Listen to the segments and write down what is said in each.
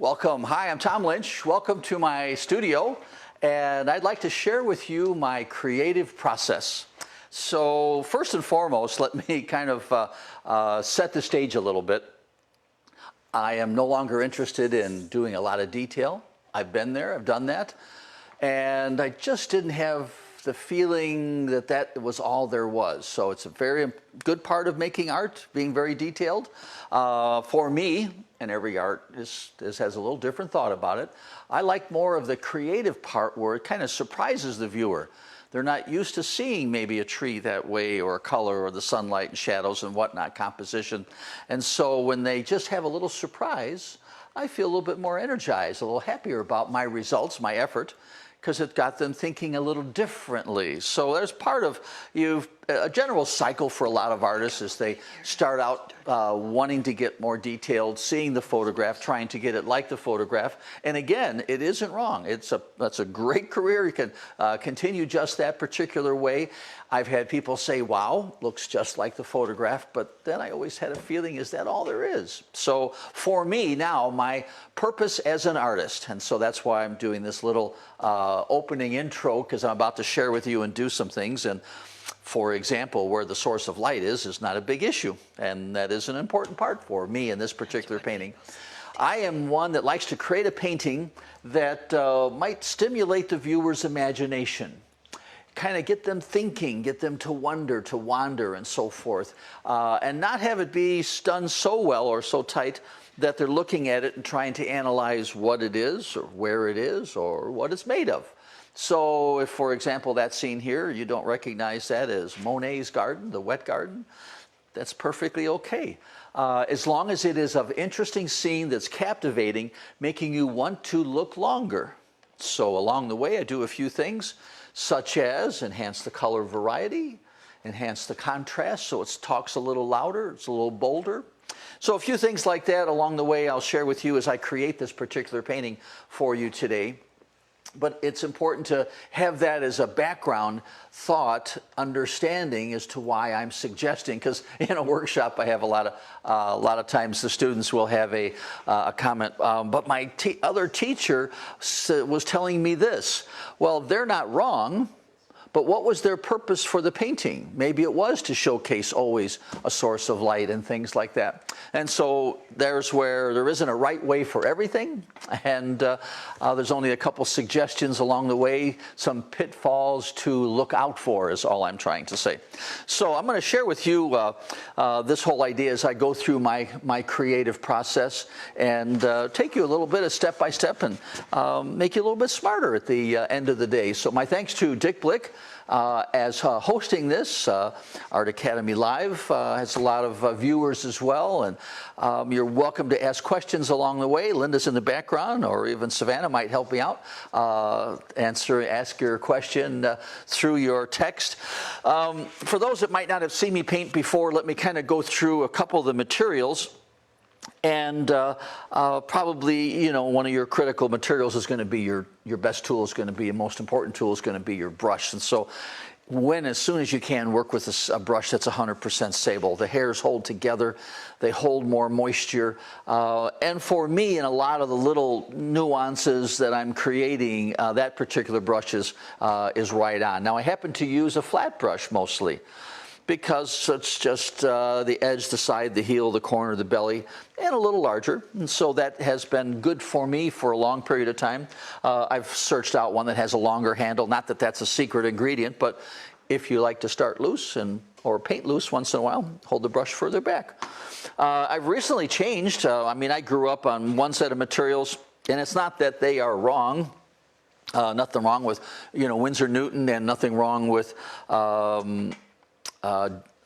Welcome. Hi, I'm Tom Lynch. Welcome to my studio, and I'd like to share with you my creative process. So first and foremost, let me kind of set the stage a little bit. I am no longer interested in doing a lot of detail. I've been there, I've done that, and I just didn't have the feeling that that was all there was. So it's a very good part of making art, being very detailed. For me, and every art has a little different thought about it, I like more of the creative part where it kind of surprises the viewer. They're not used to seeing maybe a tree that way, or a color, or the sunlight and shadows and whatnot, composition. And so when they just have a little surprise, I feel a little bit more energized, a little happier about my results, my effort, because it got them thinking a little differently. So there's part of a general cycle for a lot of artists is they start out wanting to get more detailed, seeing the photograph, trying to get it like the photograph. And again, it isn't wrong. That's a great career. You can continue just that particular way. I've had people say, wow, looks just like the photograph, but then I always had a feeling, is that all there is? So for me now, my purpose as an artist, and so that's why I'm doing this little opening intro, because I'm about to share with you and do some things. And for example, where the source of light is not a big issue, and that is an important part for me in this particular painting. I am one that likes to create a painting that might stimulate the viewer's imagination, kind of get them thinking, get them to wonder, to wander, and so forth, and not have it be done so well or so tight that they're looking at it and trying to analyze what it is, or where it is, or what it's made of. So if, for example, that scene here, you don't recognize that as Monet's garden, the wet garden, that's perfectly okay. As long as it is an interesting scene that's captivating, making you want to look longer. So along the way, I do a few things, such as enhance the color variety, enhance the contrast so it talks a little louder, it's a little bolder. So a few things like that along the way I'll share with you as I create this particular painting for you today. But it's important to have that as a background thought, understanding as to why I'm suggesting, because in a workshop I have a lot of times the students will have a comment, but my other teacher was telling me this. Well, they're not wrong, but what was their purpose for the painting? Maybe it was to showcase always a source of light and things like that. And so there's where there isn't a right way for everything, and there's only a couple suggestions along the way, some pitfalls to look out for is all I'm trying to say. So I'm going to share with you this whole idea as I go through my creative process, and take you a little bit of step by step, and make you a little bit smarter at the end of the day. So my thanks to Dick Blick as hosting this. Art Academy Live has a lot of viewers as well, and you're welcome to ask questions along the way. Linda's in the background, or even Savannah might help me out. Ask your question through your text. For those that might not have seen me paint before, let me kind of go through a couple of the materials. And probably, one of your critical materials is going to be your best tool is going to be, your most important tool is going to be your brush. And so as soon as you can, work with a brush that's 100% sable. The hairs hold together, they hold more moisture. And for me, in a lot of the little nuances that I'm creating, that particular brush is right on. Now, I happen to use a flat brush mostly, because it's just the edge, the side, the heel, the corner, the belly, and a little larger. And so that has been good for me for a long period of time. I've searched out one that has a longer handle. Not that that's a secret ingredient, but if you like to start loose or paint loose once in a while, hold the brush further back. I've recently changed. I grew up on one set of materials, and it's not that they are wrong. Nothing wrong with, Winsor Newton, and nothing wrong with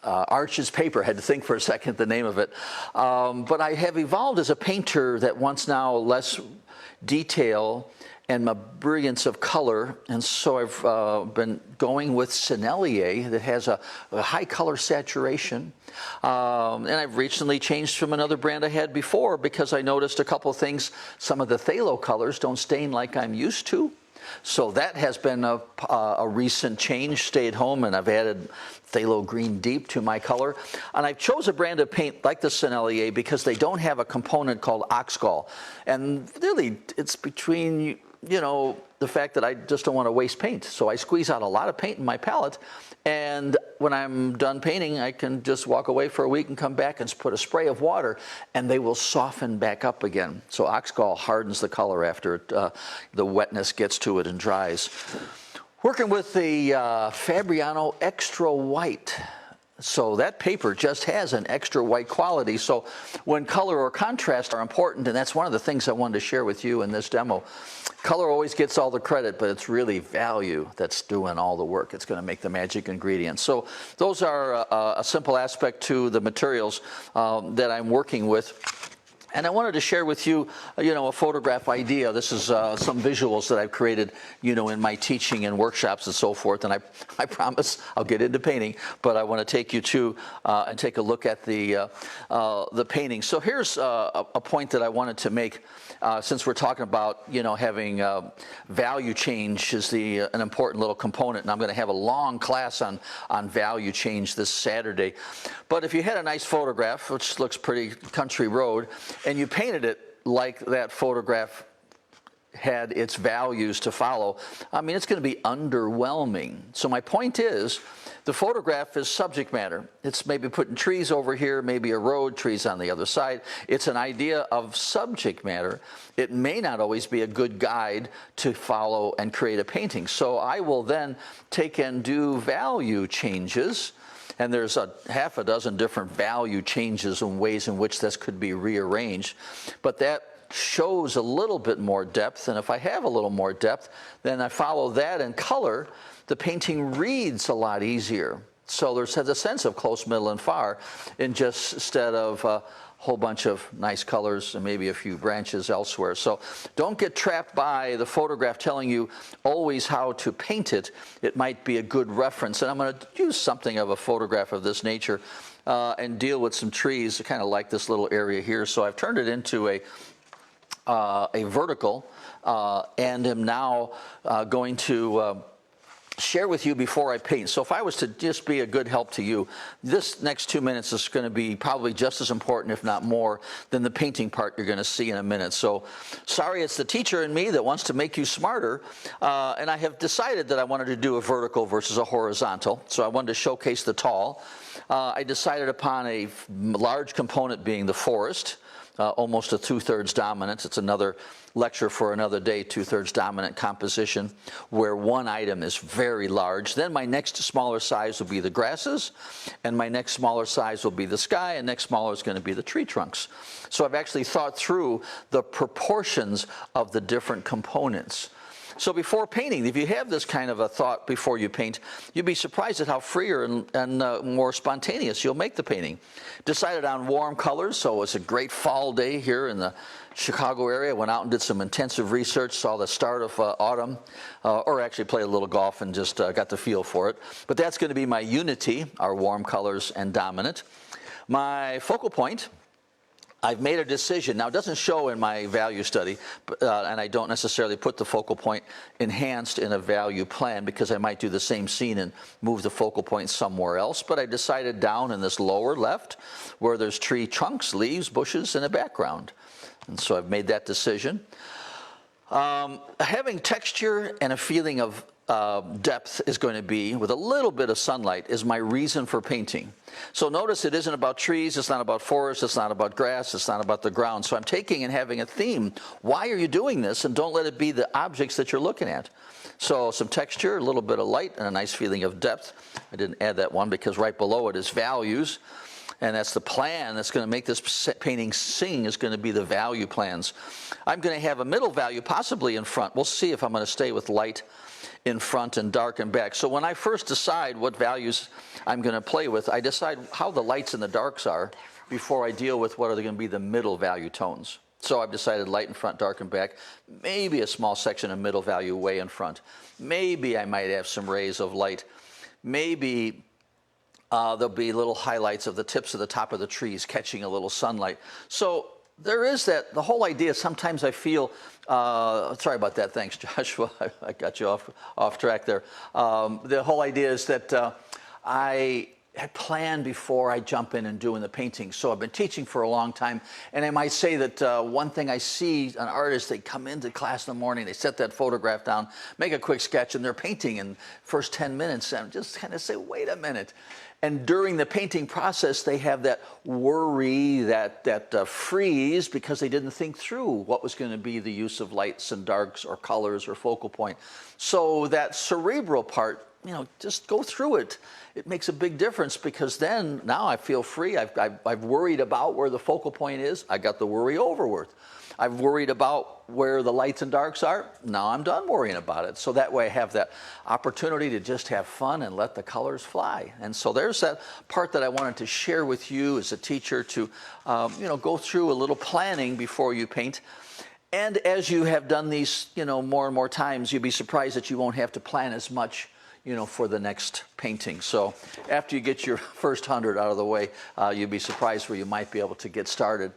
Arches paper. Had to think for a second the name of it. But I have evolved as a painter that wants now less detail and my brilliance of color, and so I've been going with Sennelier that has a high color saturation. And I've recently changed from another brand I had before because I noticed a couple of things. Some of the phthalo colors don't stain like I'm used to. So that has been a recent change. Stayed home and I've added phthalo green deep to my color. And I chose a brand of paint like the Sennelier because they don't have a component called oxgall. And really, it's between, you know, the fact that I just don't want to waste paint. So I squeeze out a lot of paint in my palette. And when I'm done painting, I can just walk away for a week and come back and put a spray of water, and they will soften back up again. So oxgall hardens the color after the wetness gets to it and dries. Working with the Fabriano Extra White. So that paper just has an extra white quality. So when color or contrast are important, and that's one of the things I wanted to share with you in this demo. Color always gets all the credit, but it's really value that's doing all the work. It's going to make the magic ingredient. So those are a simple aspect to the materials that I'm working with. And I wanted to share with you, a photograph idea. This is some visuals that I've created, in my teaching and workshops and so forth. And I promise I'll get into painting, but I want to take you to and take a look at the painting. So here's a point that I wanted to make. Since we're talking about, having value change is an important little component, and I'm going to have a long class on value change this Saturday. But if you had a nice photograph, which looks pretty country road, and you painted it like that photograph had its values to follow, I mean, it's going to be underwhelming. So my point is, the photograph is subject matter. It's maybe putting trees over here, maybe a road, trees on the other side. It's an idea of subject matter. It may not always be a good guide to follow and create a painting. So I will then take and do value changes. And there's half a dozen different value changes and ways in which this could be rearranged. But that shows a little bit more depth, and if I have a little more depth, then I follow that in color, the painting reads a lot easier. So there's a sense of close, middle, and far, instead of a whole bunch of nice colors and maybe a few branches elsewhere. So don't get trapped by the photograph telling you always how to paint it. It might be a good reference, and I'm going to use something of a photograph of this nature and deal with some trees, kind of like this little area here. So I've turned it into a vertical and am now going to share with you before I paint. So if I was to just be a good help to you, this next 2 minutes is going to be probably just as important, if not more, than the painting part you're going to see in a minute. So sorry, it's the teacher in me that wants to make you smarter, and I have decided that I wanted to do a vertical versus a horizontal. So I wanted to showcase the tall. I decided upon a large component being the forest. Almost a 2/3 dominance. It's another lecture for another day, 2/3 dominant composition, where one item is very large. Then my next smaller size will be the grasses, and my next smaller size will be the sky, and next smaller is going to be the tree trunks. So I've actually thought through the proportions of the different components. So before painting, if you have this kind of a thought before you paint, you'd be surprised at how freer and more spontaneous you'll make the painting. Decided on warm colors, so it's a great fall day here in the Chicago area. Went out and did some intensive research, saw the start of autumn, or actually played a little golf and just got the feel for it. But that's going to be my unity, our warm colors and dominant. My focal point, I've made a decision. Now, it doesn't show in my value study, and I don't necessarily put the focal point enhanced in a value plan because I might do the same scene and move the focal point somewhere else. But I decided down in this lower left where there's tree trunks, leaves, bushes, and a background. And so I've made that decision. Having texture and a feeling of depth is going to be, with a little bit of sunlight, is my reason for painting. So notice it isn't about trees, it's not about forest, it's not about grass, it's not about the ground. So I'm taking and having a theme. Why are you doing this? And don't let it be the objects that you're looking at. So some texture, a little bit of light, and a nice feeling of depth. I didn't add that one because right below it is values. And that's the plan that's going to make this painting sing, is going to be the value plans. I'm going to have a middle value possibly in front. We'll see if I'm going to stay with light in front and dark in back. So when I first decide what values I'm going to play with, I decide how the lights and the darks are before I deal with what are going to be the middle value tones. So I've decided light in front, dark in back, maybe a small section of middle value way in front. Maybe I might have some rays of light. Maybe there'll be little highlights of the tips of the top of the trees catching a little sunlight. So there is the whole idea. Sometimes I feel, sorry about that. Thanks, Joshua. I got you off track there. The whole idea is that I had planned before I jump in and doing the painting. So I've been teaching for a long time, and I might say that one thing I see an artist, they come into class in the morning, they set that photograph down, make a quick sketch, and they're painting in first 10 minutes, and just kind of say, wait a minute. And during the painting process, they have that worry, that freeze, because they didn't think through what was going to be the use of lights and darks or colors or focal point. So that cerebral part, just go through it. It makes a big difference, because then now I feel free. I've worried about where the focal point is. I got the worry over with. I've worried about where the lights and darks are. Now I'm done worrying about it. So that way I have that opportunity to just have fun and let the colors fly. And so there's that part that I wanted to share with you as a teacher, to go through a little planning before you paint. And as you have done these more and more times, you'll be surprised that you won't have to plan as much for the next painting. So after you get your first 100 out of the way, you'll be surprised where you might be able to get started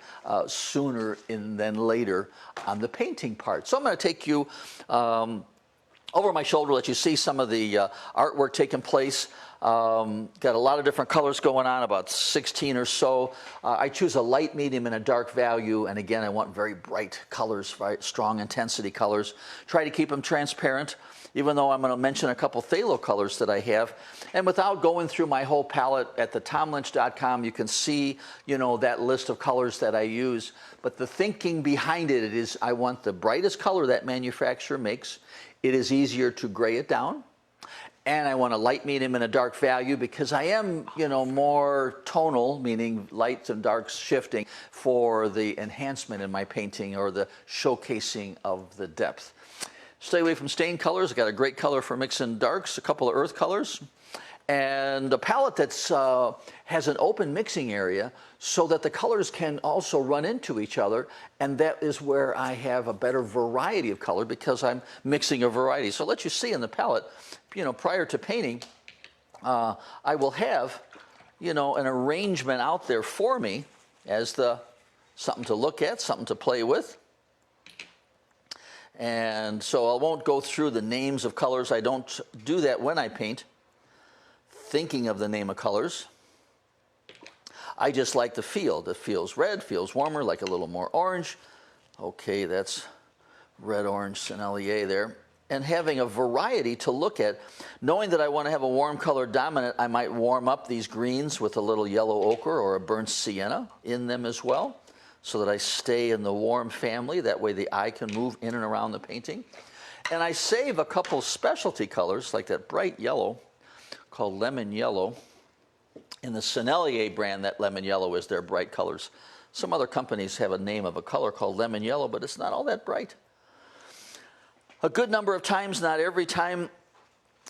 sooner than later on the painting part. So I'm going to take you over my shoulder, let you see some of the artwork taking place. Got a lot of different colors going on, about 16 or so. I choose a light, medium, and a dark value. And again, I want very bright colors, right? Strong intensity colors. Try to keep them transparent, even though I'm going to mention a couple phthalo colors that I have. And without going through my whole palette, at the tomlynch.com, you can see, that list of colors that I use. But the thinking behind it is I want the brightest color that manufacturer makes. It is easier to gray it down. And I want a light, medium, and a dark value, because I am, more tonal, meaning lights and darks shifting, for the enhancement in my painting or the showcasing of the depth. Stay away from stained colors. I got a great color for mixing darks, a couple of earth colors, and a palette that's has an open mixing area so that the colors can also run into each other, and that is where I have a better variety of color, because I'm mixing a variety. So I'll let you see in the palette, prior to painting, I will have, an arrangement out there for me as something to look at, something to play with. And so I won't go through the names of colors. I don't do that when I paint, thinking of the name of colors. I just like the feel. It feels red, feels warmer, like a little more orange. Okay, that's red, orange, Sennelier there. And having a variety to look at, knowing that I want to have a warm color dominant, I might warm up these greens with a little yellow ochre or a burnt sienna in them as well, so that I stay in the warm family. That way the eye can move in and around the painting. And I save a couple specialty colors, like that bright yellow called lemon yellow. In the Sennelier brand, that lemon yellow is their bright colors. Some other companies have a name of a color called lemon yellow, but it's not all that bright. A good number of times, not every time,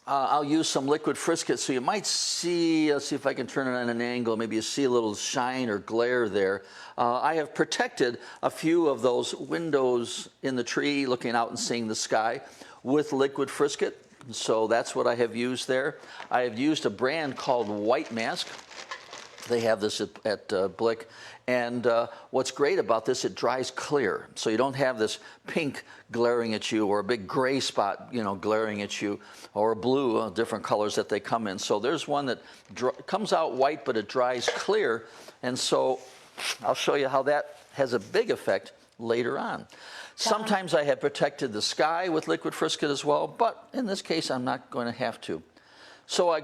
I'll use some liquid frisket. So you might see, let's see if I can turn it on an angle, maybe you see a little shine or glare there. I have protected a few of those windows in the tree, looking out and seeing the sky, with liquid frisket. So that's what I have used there. I have used a brand called White Mask. They have this at Blick. And what's great about this, it dries clear. So you don't have this pink glaring at you, or a big gray spot, glaring at you, or a blue, different colors that they come in. So there's one that comes out white, but it dries clear. And so I'll show you how that has a big effect later on. Sometimes I have protected the sky with liquid frisket as well, but in this case, I'm not going to have to. So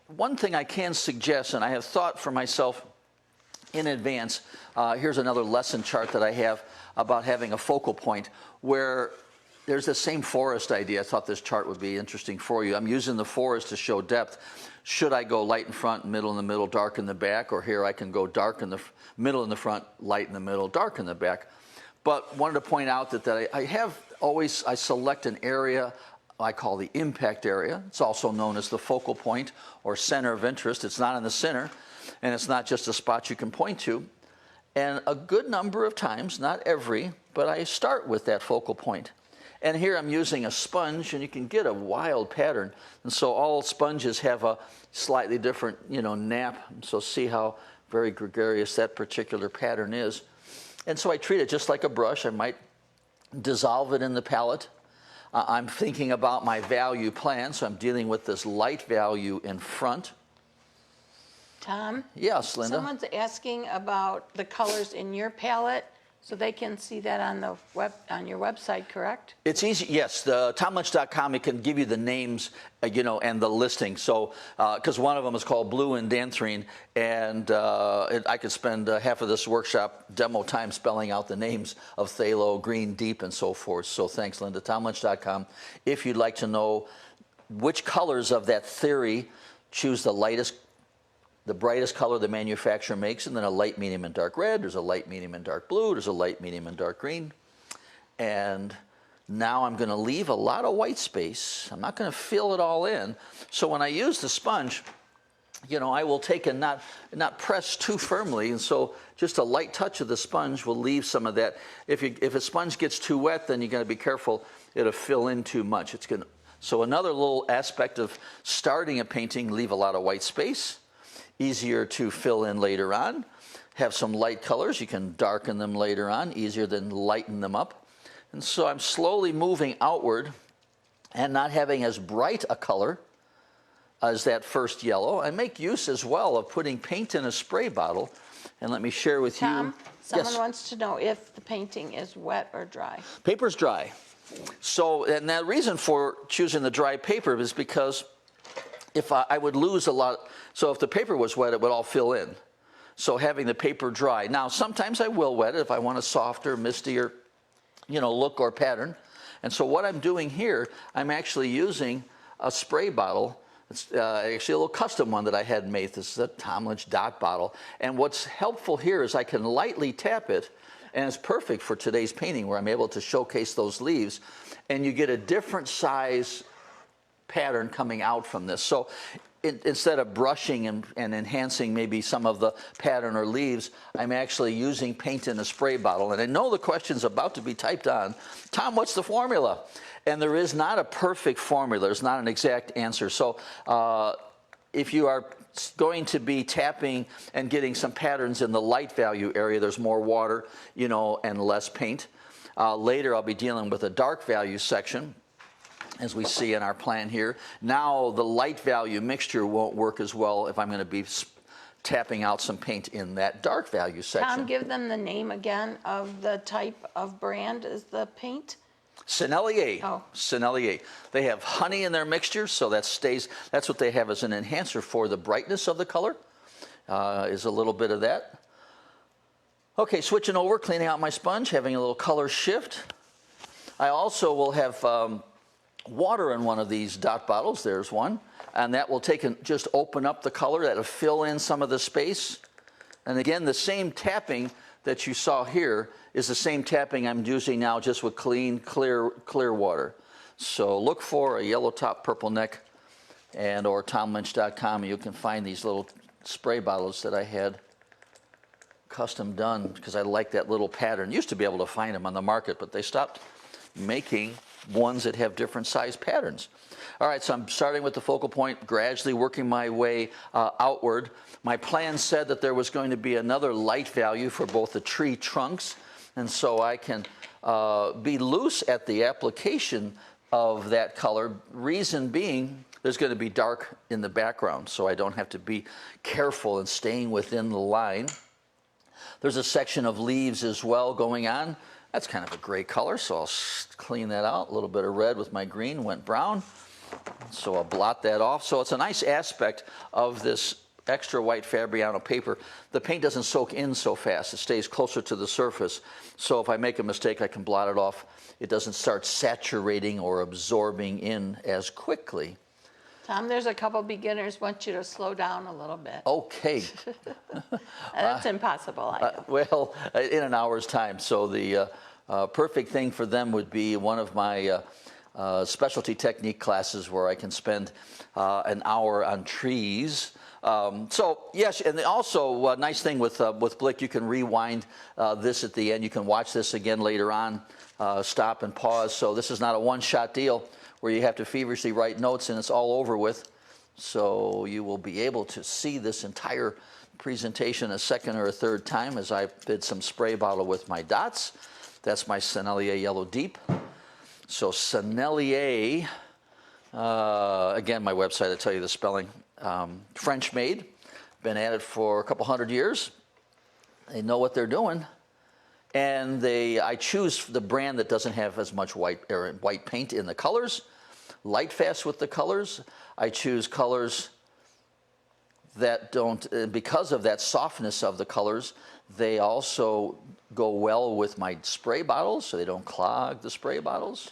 one thing I can suggest, and I have thought for myself in advance, here's another lesson chart that I have about having a focal point where there's the same forest idea. I thought this chart would be interesting for you. I'm using the forest to show depth. Should I go light in front, middle in the middle, dark in the back? Or here I can go dark in the middle in the front, light in the middle, dark in the back. But wanted to point out that I select an area I call the impact area. It's also known as the focal point or center of interest. It's not in the center, and it's not just a spot you can point to. And a good number of times, not every, but I start with that focal point. And here I'm using a sponge, and you can get a wild pattern. And so all sponges have a slightly different, nap. So see how very gregarious that particular pattern is. And so I treat it just like a brush. I might dissolve it in the palette. I'm thinking about my value plan, so I'm dealing with this light value in front. Tom? Yes, Linda? Someone's asking about the colors in your palette, so they can see that on the on your website, correct? It's easy, yes. The TomLynch.com, it can give you the names, and the listing. So, because one of them is called Blue and Dantrine, and I could spend half of this workshop demo time spelling out the names of phthalo, green, deep, and so forth. So thanks, Linda. TomLynch.com. If you'd like to know which colors of that theory, choose the brightest color the manufacturer makes, and then a light, medium, and dark red. There's a light, medium, and dark blue. There's a light, medium, and dark green. And now I'm going to leave a lot of white space. I'm not going to fill it all in. So when I use the sponge, I will take and not press too firmly, and so just a light touch of the sponge will leave some of that. If a sponge gets too wet, then you got to be careful. It'll fill in too much. So another little aspect of starting a painting, leave a lot of white space. Easier to fill in later on. Have some light colors. You can darken them later on, easier than lighten them up. And so I'm slowly moving outward and not having as bright a color as that first yellow. I make use as well of putting paint in a spray bottle. And let me share with Tom, you. Someone wants to know if the painting is wet or dry. Paper's dry. So, and the reason for choosing the dry paper is because if I would lose a lot. So if the paper was wet, it would all fill in. So having the paper dry. Now, sometimes I will wet it if I want a softer, mistier, look or pattern. And so what I'm doing here, I'm actually using a spray bottle. It's actually a little custom one that I had made. This is a Tom Lynch dot bottle. And what's helpful here is I can lightly tap it, and it's perfect for today's painting where I'm able to showcase those leaves. And you get a different size pattern coming out from this. So instead of brushing and enhancing maybe some of the pattern or leaves, I'm actually using paint in a spray bottle. And I know the question's about to be typed on. Tom, what's the formula? And there is not a perfect formula. There's not an exact answer. So if you are going to be tapping and getting some patterns in the light value area, there's more water, and less paint. Later, I'll be dealing with a dark value section, as we see in our plan here. Now the light value mixture won't work as well if I'm going to be tapping out some paint in that dark value section. Tom, give them the name again of the type of brand is the paint. Sennelier. Oh. Sennelier. They have honey in their mixture, so that's what they have as an enhancer for the brightness of the color, is a little bit of that. Okay, switching over, cleaning out my sponge, having a little color shift. I also will have water in one of these dot bottles. There's one, and that will take and just open up the color. That'll fill in some of the space. And again, the same tapping that you saw here is the same tapping I'm using now, just with clean, clear water. So look for a yellow top, purple neck, and or TomLynch.com. You can find these little spray bottles that I had custom done because I like that little pattern. Used to be able to find them on the market, but they stopped making ones that have different size patterns. All right, so I'm starting with the focal point, gradually working my way outward. My plan said that there was going to be another light value for both the tree trunks, and so I can be loose at the application of that color. Reason being, there's going to be dark in the background, so I don't have to be careful in staying within the line. There's a section of leaves as well going on. That's kind of a gray color, so I'll clean that out. A little bit of red with my green went brown, so I'll blot that off. So it's a nice aspect of this extra white Fabriano paper. The paint doesn't soak in so fast. It stays closer to the surface. So if I make a mistake, I can blot it off. It doesn't start saturating or absorbing in as quickly. Tom, there's a couple beginners want you to slow down a little bit. Okay. That's impossible, I know. Well, in an hour's time. So the perfect thing for them would be one of my specialty technique classes where I can spend an hour on trees. So yes, and also a nice thing with Blick, you can rewind this at the end. You can watch this again later on, stop and pause. So this is not a one-shot deal where you have to feverishly write notes and it's all over with. So you will be able to see this entire presentation a second or a third time as I did some spray bottle with my dots. That's my Sennelier Yellow Deep. So Sennelier, again, my website, I tell you the spelling, French made, been at it for a couple hundred years. They know what they're doing. And I choose the brand that doesn't have as much white paint in the colors, light fast with the colors. I choose colors that don't, because of that softness of the colors, they also go well with my spray bottles, so they don't clog the spray bottles.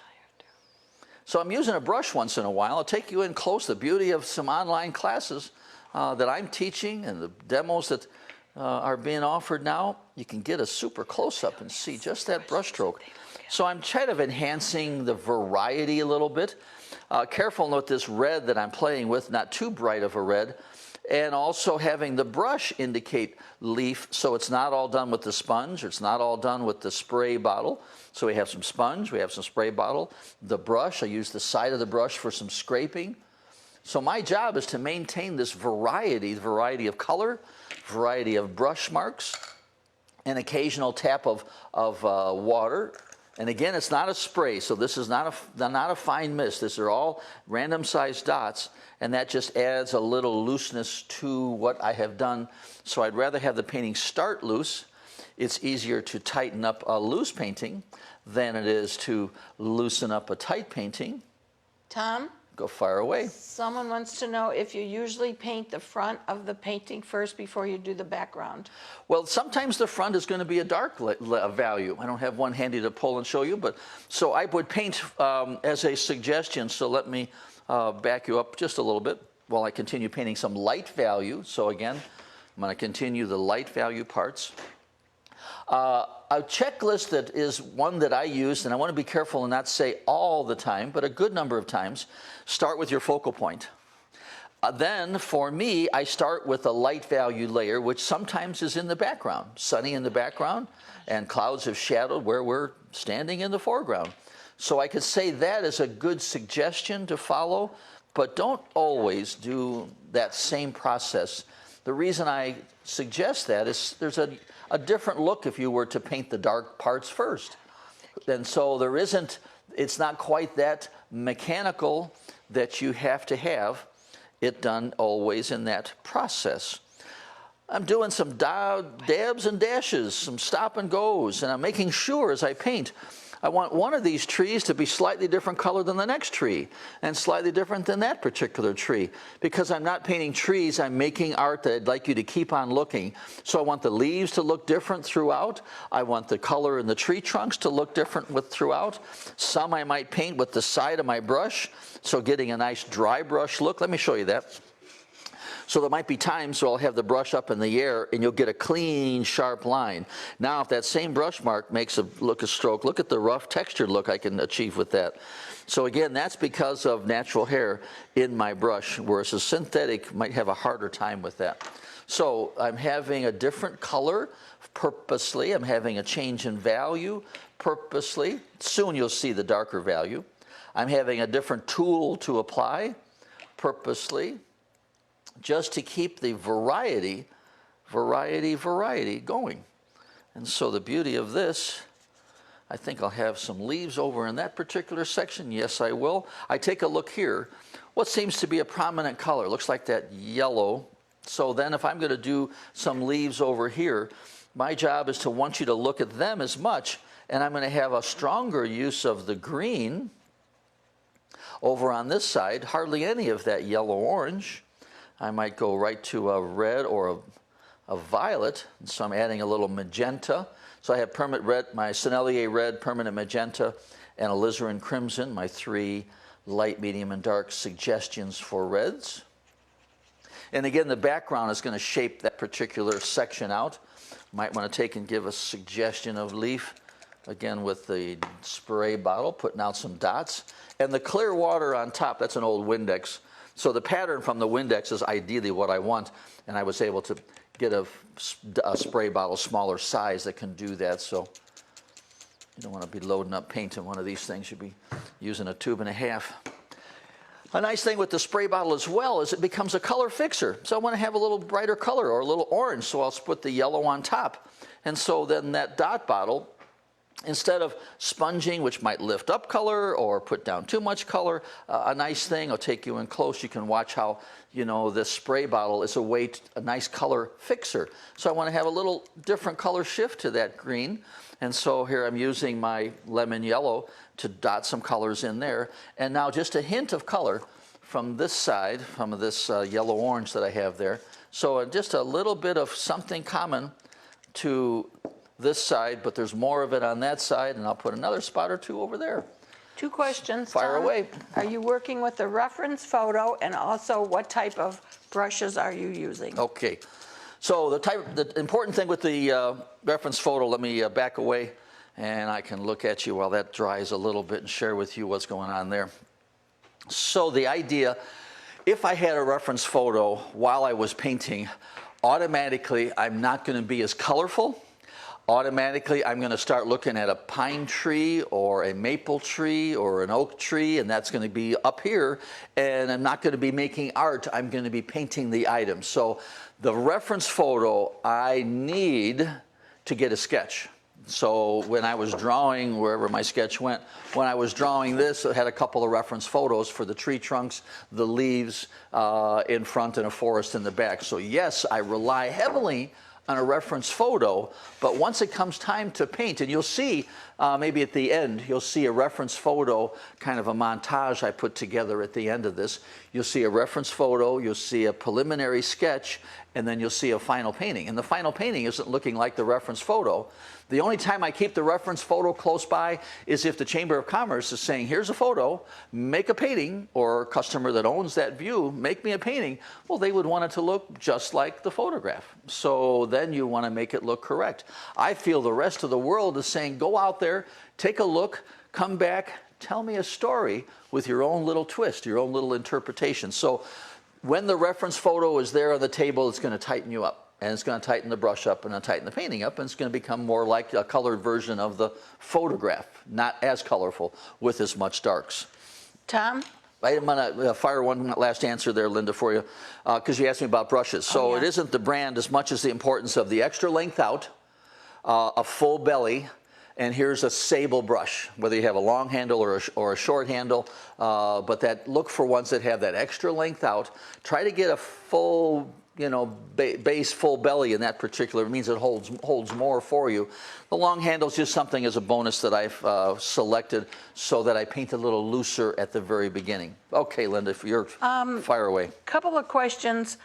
So I'm using a brush once in a while. I'll take you in close. The beauty of some online classes that I'm teaching and the demos that are being offered now, you can get a super close-up and see just that brush stroke. So I'm kind of enhancing the variety a little bit. Careful note this red that I'm playing with, not too bright of a red, and also having the brush indicate leaf, so it's not all done with the sponge, or it's not all done with the spray bottle. So we have some sponge, we have some spray bottle. The brush, I use the side of the brush for some scraping. So my job is to maintain this variety of color, variety of brush marks, an occasional tap of water. And again, it's not a spray, so this is not a fine mist. These are all random sized dots, and that just adds a little looseness to what I have done. So I'd rather have the painting start loose. It's easier to tighten up a loose painting than it is to loosen up a tight painting. Tom? Go fire away. Someone wants to know if you usually paint the front of the painting first before you do the background. Well, sometimes the front is going to be a dark value. I don't have one handy to pull and show you, but so I would paint as a suggestion. So let me back you up just a little bit while I continue painting some light value. So again, I'm going to continue the light value parts. A checklist that is one that I use, and I want to be careful and not say all the time, but a good number of times, start with your focal point. Then, for me, I start with a light value layer, which sometimes is in the background, sunny in the background, and clouds have shadowed where we're standing in the foreground. So I could say that is a good suggestion to follow, but don't always do that same process. The reason I suggest that is there's a different look if you were to paint the dark parts first. And so it's not quite that mechanical that you have to have it done always in that process. I'm doing some dabs and dashes, some stop and goes, and I'm making sure as I paint, I want one of these trees to be slightly different color than the next tree, and slightly different than that particular tree. Because I'm not painting trees, I'm making art that I'd like you to keep on looking. So I want the leaves to look different throughout. I want the color in the tree trunks to look different throughout. Some I might paint with the side of my brush, so getting a nice dry brush look. Let me show you that. So there might be times where I'll have the brush up in the air and you'll get a clean, sharp line. Now, if that same brush mark makes a stroke, look at the rough textured look I can achieve with that. So again, that's because of natural hair in my brush, whereas a synthetic might have a harder time with that. So I'm having a different color purposely. I'm having a change in value purposely. Soon you'll see the darker value. I'm having a different tool to apply purposely, just to keep the variety going. And so the beauty of this, I think I'll have some leaves over in that particular section. Yes, I will. I take a look here. What seems to be a prominent color? Looks like that yellow. So then if I'm going to do some leaves over here, my job is to want you to look at them as much, and I'm going to have a stronger use of the green over on this side, hardly any of that yellow-orange. I might go right to a red or a violet, and so I'm adding a little magenta. So I have permanent red, my Sennelier red, permanent magenta, and alizarin crimson, my three light, medium, and dark suggestions for reds. And again, the background is going to shape that particular section out. Might want to take and give a suggestion of leaf, again with the spray bottle, putting out some dots. And the clear water on top, that's an old Windex. So the pattern from the Windex is ideally what I want, and I was able to get a spray bottle smaller size that can do that. So you don't want to be loading up paint in one of these things. You'd be using a tube and a half. A nice thing with the spray bottle as well is it becomes a color fixer. So I want to have a little brighter color or a little orange, so I'll put the yellow on top. And so then that dot bottle, instead of sponging, which might lift up color or put down too much color, a nice thing, I'll take you in close, you can watch how, this spray bottle is a nice color fixer. So I want to have a little different color shift to that green. And so here I'm using my lemon yellow to dot some colors in there. And now just a hint of color from this side, from this yellow-orange that I have there. So just a little bit of something common to this side, but there's more of it on that side, and I'll put another spot or two over there. 2 questions, Fire Tom. away. Are you working with a reference photo, and also what type of brushes are you using? Okay. So the important thing with the reference photo, let me back away, and I can look at you while that dries a little bit and share with you what's going on there. So the idea, if I had a reference photo while I was painting, automatically I'm not going to be as colorful. Automatically I'm going to start looking at a pine tree or a maple tree or an oak tree, and that's going to be up here, and I'm not going to be making art, I'm going to be painting the item. So the reference photo, I need to get a sketch. So when I was drawing, wherever my sketch went, when I was drawing this, it had a couple of reference photos for the tree trunks, the leaves in front, and a forest in the back. So yes, I rely heavily on a reference photo, but once it comes time to paint, and you'll see maybe at the end, you'll see a reference photo, kind of a montage I put together at the end of this. You'll see a reference photo, you'll see a preliminary sketch, and then you'll see a final painting. And the final painting isn't looking like the reference photo. The only time I keep the reference photo close by is if the Chamber of Commerce is saying, here's a photo, make a painting, or a customer that owns that view, make me a painting. Well, they would want it to look just like the photograph. So then you want to make it look correct. I feel the rest of the world is saying, go out there, take a look, come back, tell me a story with your own little twist, your own little interpretation. So when the reference photo is there on the table, it's going to tighten you up. And it's going to tighten the brush up and then tighten the painting up, and it's going to become more like a colored version of the photograph, not as colorful with as much darks. Tom? I'm going to fire one last answer there, Linda, for you, because you asked me about brushes. So it isn't the brand as much as the importance of the extra length out, a full belly, and here's a sable brush, whether you have a long handle or a short handle, but look for ones that have that extra length out. Try to get a full base full belly in that particular. It means it holds more for you. The long handle is just something as a bonus that I've selected so that I paint a little looser at the very beginning. Okay, Linda, if you're fire away. Couple of questions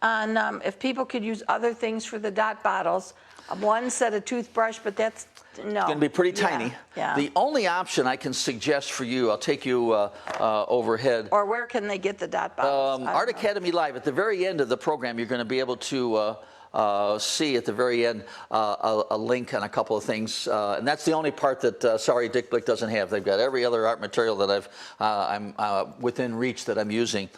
on if people could use other things for the dot bottles. One said a toothbrush, but that's no. It's going to be pretty tiny. Yeah. The only option I can suggest for you, I'll take you overhead. Or where can they get the dot bottles? Art Academy Live. At the very end of the program, you're going to be able to see at the very end a link on a couple of things, and that's the only part that sorry Dick Blick doesn't have. They've got every other art material that I'm within reach that I'm using.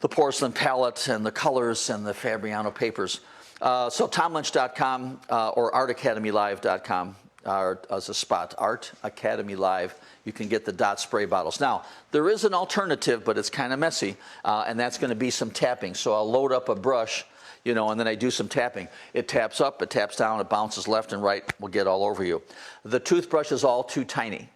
The porcelain palette and the colors and the Fabriano papers. So TomLynch.com or ArtAcademyLive.com as a spot. Art Academy Live. You can get the dot spray bottles. Now, there is an alternative, but it's kind of messy, and that's going to be some tapping. So I'll load up a brush, and then I do some tapping. It taps up, it taps down, it bounces left and right. Will get all over you. The toothbrush is all too tiny.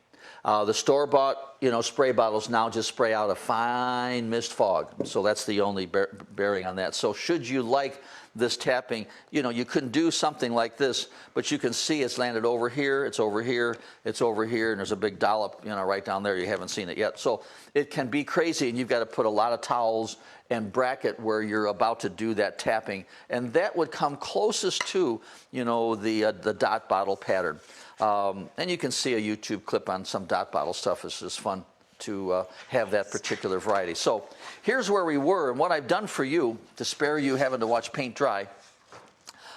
The store-bought, spray bottles now just spray out a fine mist fog. So that's the only bearing on that. So should you like this tapping, you can do something like this, but you can see it's landed over here, it's over here, it's over here, and there's a big dollop, right down there. You haven't seen it yet. So it can be crazy, and you've got to put a lot of towels and bracket where you're about to do that tapping. And that would come closest to, the dot bottle pattern. And you can see a YouTube clip on some dot bottle stuff. It's just fun to have that particular variety. So here's where we were, and what I've done for you to spare you having to watch paint dry,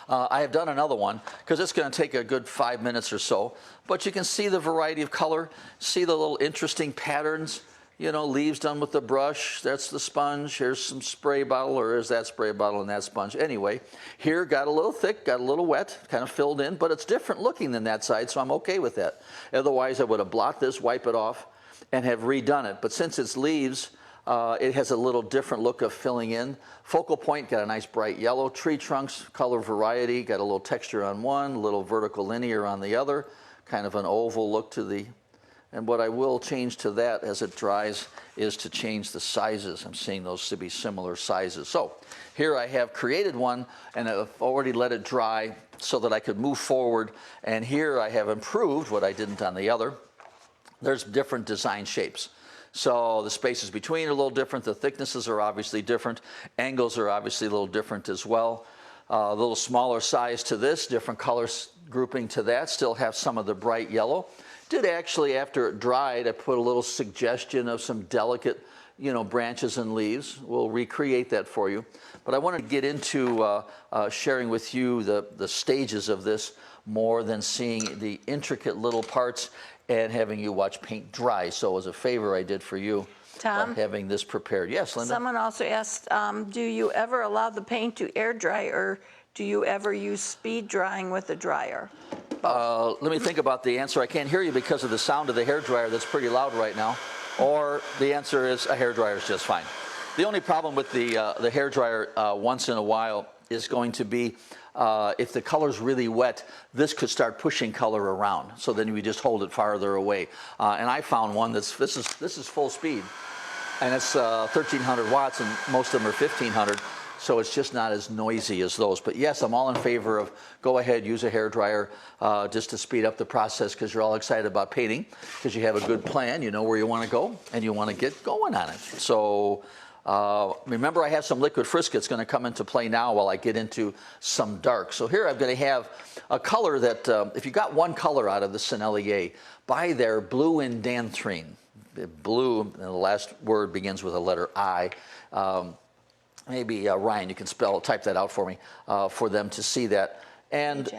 I have done another one because it's going to take a good 5 minutes or so, but you can see the variety of color, see the little interesting patterns, leaves done with the brush. That's the sponge. Here's some spray bottle, or is that spray bottle and that sponge. Anyway, here got a little thick, got a little wet, kind of filled in, but it's different looking than that side, so I'm okay with that. Otherwise, I would have blot this, wipe it off, and have redone it. But since it's leaves, It has a little different look of filling in. Focal point, got a nice bright yellow. Tree trunks, color variety, got a little texture on one, a little vertical linear on the other, kind of an oval look to the, and what I will change to that as it dries is to change the sizes. I'm seeing those to be similar sizes. So here I have created one and I've already let it dry so that I could move forward. And here I have improved what I didn't on the other. There's different design shapes. So the spaces between are a little different. The thicknesses are obviously different. Angles are obviously a little different as well. A little smaller size to this, different colors grouping to that. Still have some of the bright yellow. Did actually, after it dried, I put a little suggestion of some delicate, branches and leaves. We'll recreate that for you. But I want to get into sharing with you the stages of this more than seeing the intricate little parts and having you watch paint dry. So as a favor I did for you, Tom? having this prepared. Yes, Linda? Someone also asked, do you ever allow the paint to air dry, or do you ever use speed drying with a dryer? Let me think about the answer. I can't hear you because of the sound of the hairdryer that's pretty loud right now. Or the answer is a hairdryer is just fine. The only problem with the hairdryer once in a while is going to be if the color's really wet, this could start pushing color around. So then we just hold it farther away. And I found one this is full speed, and it's 1,300 watts, and most of them are 1,500. So it's just not as noisy as those. But yes, I'm all in favor of go ahead, use a hairdryer just to speed up the process, because you're all excited about painting, because you have a good plan, you know where you want to go, and you want to get going on it. So remember, I have some liquid frisket that's going to come into play now while I get into some dark. So here I'm going to have a color that, if you got one color out of the Sennelier, buy their blue indanthrine. Blue, and the last word begins with a letter I. Maybe Ryan, you can type that out for me, for them to see that. And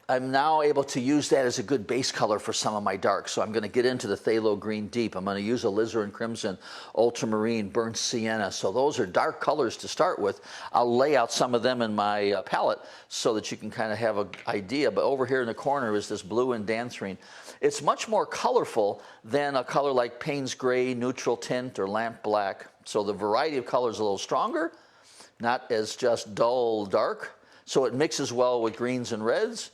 I'm now able to use that as a good base color for some of my darks. So I'm going to get into the phthalo green deep. I'm going to use alizarin crimson, ultramarine, burnt sienna. So those are dark colors to start with. I'll lay out some of them in my palette so that you can kind of have an idea. But over here in the corner is this blue indanthrine. It's much more colorful than a color like Payne's Gray, Neutral Tint, or Lamp Black. So the variety of colors is a little stronger, not as just dull dark. So it mixes well with greens and reds.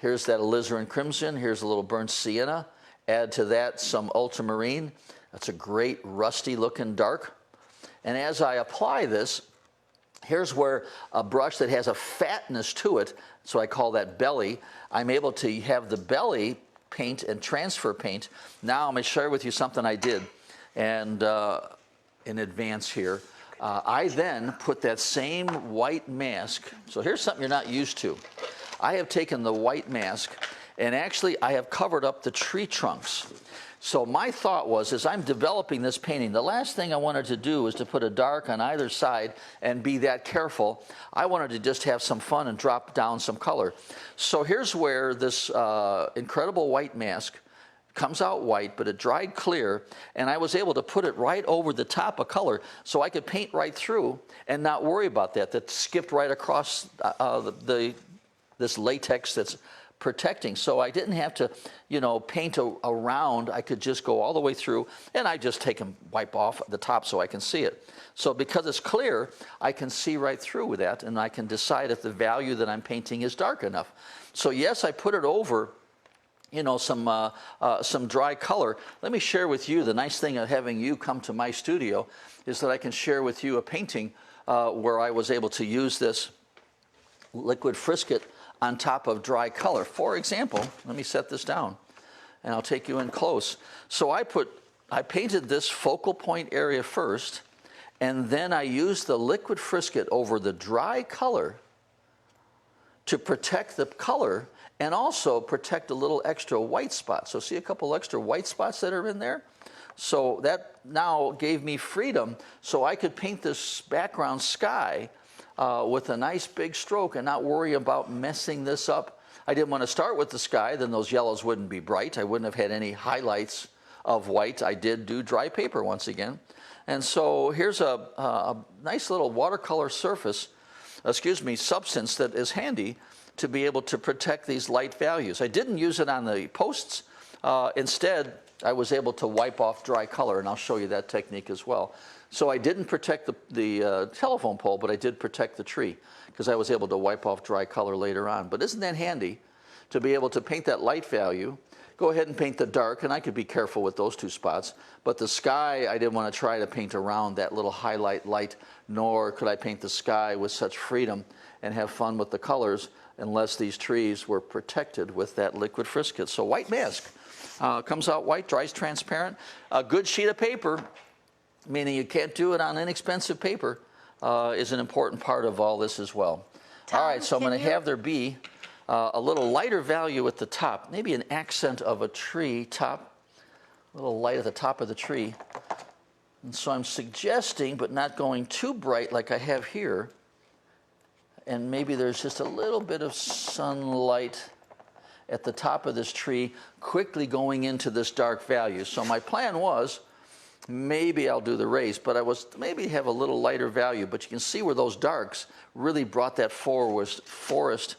Here's that alizarin crimson. Here's a little burnt sienna. Add to that some ultramarine. That's a great rusty looking dark. And as I apply this, here's where a brush that has a fatness to it, so I call that belly, I'm able to have the belly paint and transfer paint. Now I'm going to share with you something I did and in advance here. I then put that same white mask. So here's something you're not used to. I have taken the white mask and actually I have covered up the tree trunks. So my thought was, as I'm developing this painting, the last thing I wanted to do was to put a dark on either side and be that careful. I wanted to just have some fun and drop down some color. So here's where this incredible white mask comes out white, but it dried clear, and I was able to put it right over the top of color so I could paint right through and not worry about that. That skipped right across this latex that's protecting. So I didn't have to, paint around. I could just go all the way through, and I just take and wipe off the top so I can see it. So because it's clear, I can see right through with that, and I can decide if the value that I'm painting is dark enough. So yes, I put it over some dry color. Let me share with you, the nice thing of having you come to my studio is that I can share with you a painting where I was able to use this liquid frisket on top of dry color. For example, let me set this down and I'll take you in close. So I painted this focal point area first, and then I used the liquid frisket over the dry color to protect the color and also protect a little extra white spot. So see a couple extra white spots that are in there? So that now gave me freedom so I could paint this background sky with a nice big stroke and not worry about messing this up. I didn't want to start with the sky, then those yellows wouldn't be bright. I wouldn't have had any highlights of white. I did do dry paper once again. And so here's a nice little watercolor substance that is handy to be able to protect these light values. I didn't use it on the posts. Instead, I was able to wipe off dry color, and I'll show you that technique as well. So I didn't protect the telephone pole, but I did protect the tree because I was able to wipe off dry color later on. But isn't that handy to be able to paint that light value? Go ahead and paint the dark, and I could be careful with those two spots. But the sky, I didn't want to try to paint around that little highlight light, nor could I paint the sky with such freedom and have fun with the colors unless these trees were protected with that liquid frisket. So white mask comes out white, dries transparent. A good sheet of paper, meaning you can't do it on inexpensive paper, is an important part of all this as well. Tom, all right, so I'm going to have there be a little lighter value at the top, maybe an accent of a tree top, a little light at the top of the tree. And so I'm suggesting, but not going too bright like I have here, and maybe there's just a little bit of sunlight at the top of this tree, quickly going into this dark value. So my plan was, maybe I'll do the race, but I was maybe have a little lighter value, but you can see where those darks really brought that forest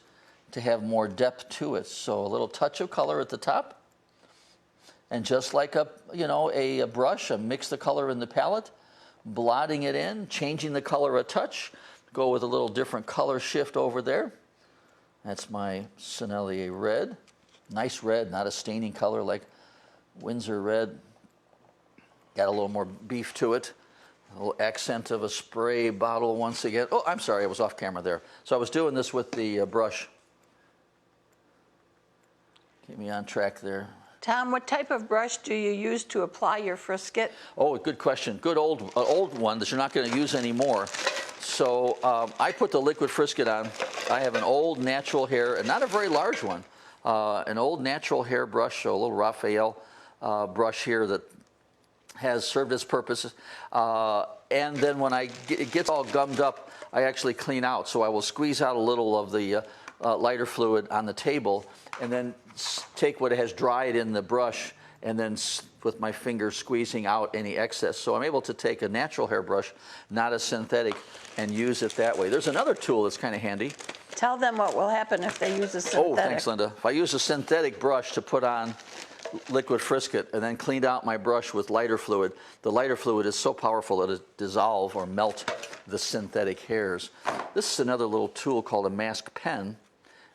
to have more depth to it. So a little touch of color at the top, and just like a brush, I mix the color in the palette, blotting it in, changing the color a touch, go with a little different color shift over there. That's my Sennelier red. Nice red, not a staining color like Winsor red. Got a little more beef to it. A little accent of a spray bottle once again. Oh, I'm sorry, I was off camera there. So I was doing this with the brush. Keep me on track there. Tom, what type of brush do you use to apply your frisket? Oh, good question. Good old one that you're not going to use anymore. So I put the liquid frisket on. I have an old natural hair, and not a very large one, an old natural hair brush, so a little Raphael brush here that has served its purposes. And then when it gets all gummed up, I actually clean out. So I will squeeze out a little of the lighter fluid on the table, and then take what has dried in the brush, and then with my fingers squeezing out any excess. So I'm able to take a natural hairbrush, not a synthetic, and use it that way. There's another tool that's kind of handy. Tell them what will happen if they use a synthetic. Oh, thanks, Linda. If I use a synthetic brush to put on liquid frisket and then cleaned out my brush with lighter fluid, the lighter fluid is so powerful that it dissolve or melt the synthetic hairs. This is another little tool called a mask pen,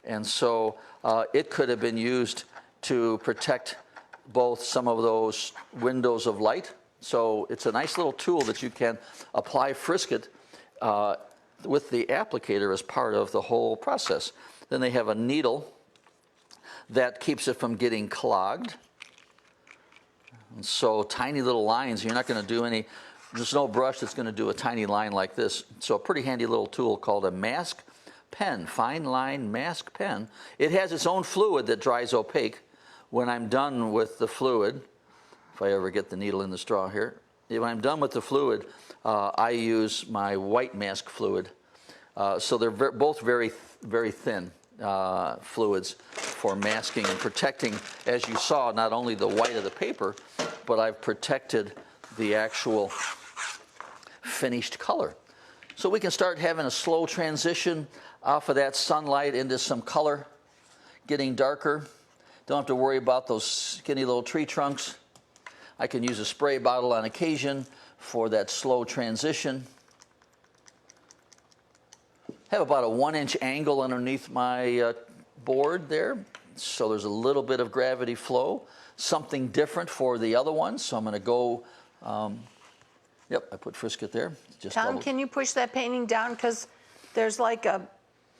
and so it could have been used to protect both some of those windows of light. So it's a nice little tool that you can apply frisket with the applicator as part of the whole process. Then they have a needle that keeps it from getting clogged. And so tiny little lines, you're not going to do any, there's no brush that's going to do a tiny line like this. So a pretty handy little tool called a mask pen, fine line mask pen. It has its own fluid that dries opaque. When I'm done with the fluid, if I ever get the needle in the straw here, when I'm done with the fluid, I use my white mask fluid. So they're both very, very thin fluids for masking and protecting, as you saw, not only the white of the paper, but I've protected the actual finished color. So we can start having a slow transition off of that sunlight into some color, getting darker. Don't have to worry about those skinny little tree trunks. I can use a spray bottle on occasion for that slow transition. Have about a 1-inch angle underneath my board there, so there's a little bit of gravity flow. Something different for the other one, so I'm going to go. Yep, I put frisket there. Just Tom, can you push that painting down, because there's like a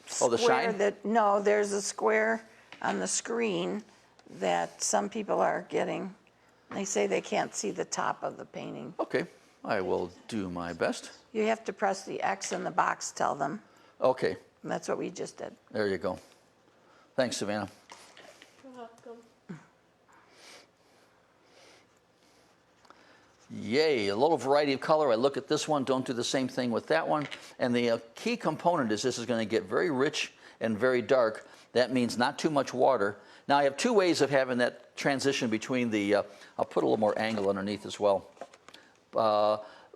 square the shine? No, there's a square on the screen that some people are getting. They say they can't see the top of the painting. Okay, I will do my best. You have to press the X in the box, tell them. Okay. And that's what we just did. There you go. Thanks, Savannah. You're welcome. Yay, a little variety of color. I look at this one, don't do the same thing with that one. And the key component is this is going to get very rich and very dark. That means not too much water. Now I have two ways of having that transition between the, I'll put a little more angle underneath as well.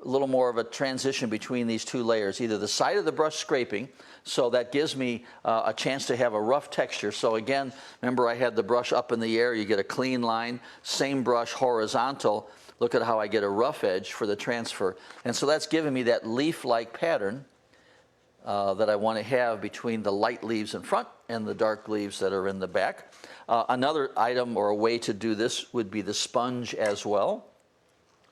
a little more of a transition between these two layers, either the side of the brush scraping, so that gives me a chance to have a rough texture. So again, remember I had the brush up in the air, you get a clean line, same brush horizontal, look at how I get a rough edge for the transfer. And so that's giving me that leaf-like pattern that I want to have between the light leaves in front and the dark leaves that are in the back. Another item or a way to do this would be the sponge as well.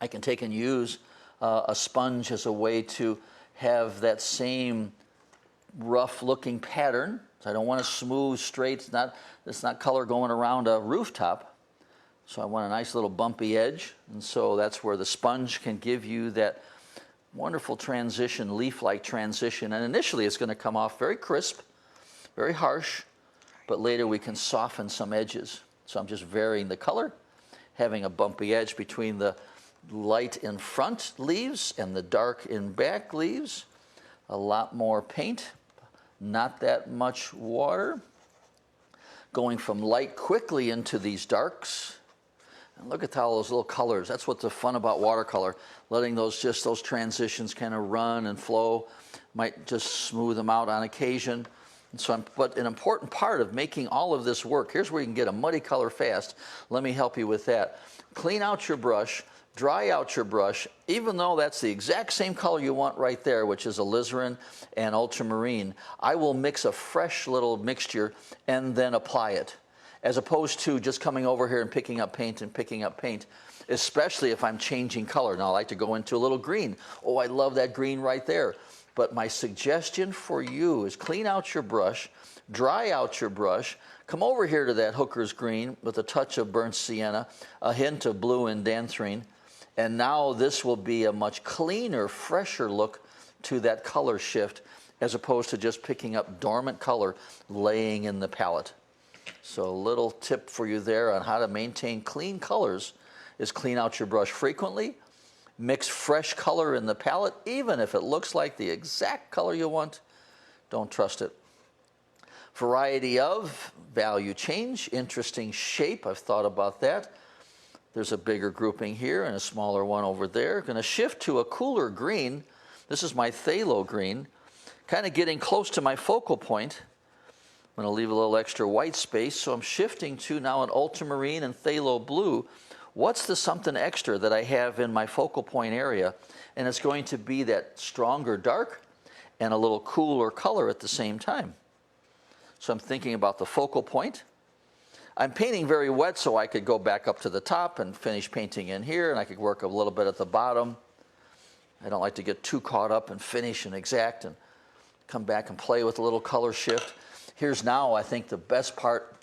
I can take and use a sponge as a way to have that same rough looking pattern. So I don't want a smooth, straight, it's not color going around a rooftop. So I want a nice little bumpy edge. And so that's where the sponge can give you that wonderful transition, leaf-like transition. And initially it's going to come off very crisp, very harsh, but later we can soften some edges. So I'm just varying the color, having a bumpy edge between the light in front leaves and the dark in back leaves. A lot more paint, not that much water. Going from light quickly into these darks. And look at how those little colors, that's what's the fun about watercolor, letting those transitions kind of run and flow. Might just smooth them out on occasion. And so but an important part of making all of this work, here's where you can get a muddy color fast. Let me help you with that. Clean out your brush, dry out your brush, even though that's the exact same color you want right there, which is alizarin and ultramarine. I will mix a fresh little mixture and then apply it, as opposed to just coming over here and picking up paint and picking up paint, especially if I'm changing color. Now I like to go into a little green. Oh, I love that green right there. But my suggestion for you is clean out your brush, dry out your brush, come over here to that hooker's green with a touch of burnt sienna, a hint of blue and danthorine, and now this will be a much cleaner, fresher look to that color shift, as opposed to just picking up dormant color laying in the palette. So a little tip for you there on how to maintain clean colors is clean out your brush frequently, mix fresh color in the palette, even if it looks like the exact color you want, don't trust it. Variety of, value change, interesting shape, I've thought about that. There's a bigger grouping here and a smaller one over there. Going to shift to a cooler green. This is my phthalo green, kind of getting close to my focal point. I'm going to leave a little extra white space, so I'm shifting to now an ultramarine and phthalo blue. What's the something extra that I have in my focal point area? And it's going to be that stronger dark and a little cooler color at the same time. So I'm thinking about the focal point. I'm painting very wet, so I could go back up to the top and finish painting in here, and I could work a little bit at the bottom. I don't like to get too caught up and finish and exact and come back and play with a little color shift. Here's now, I think, the best part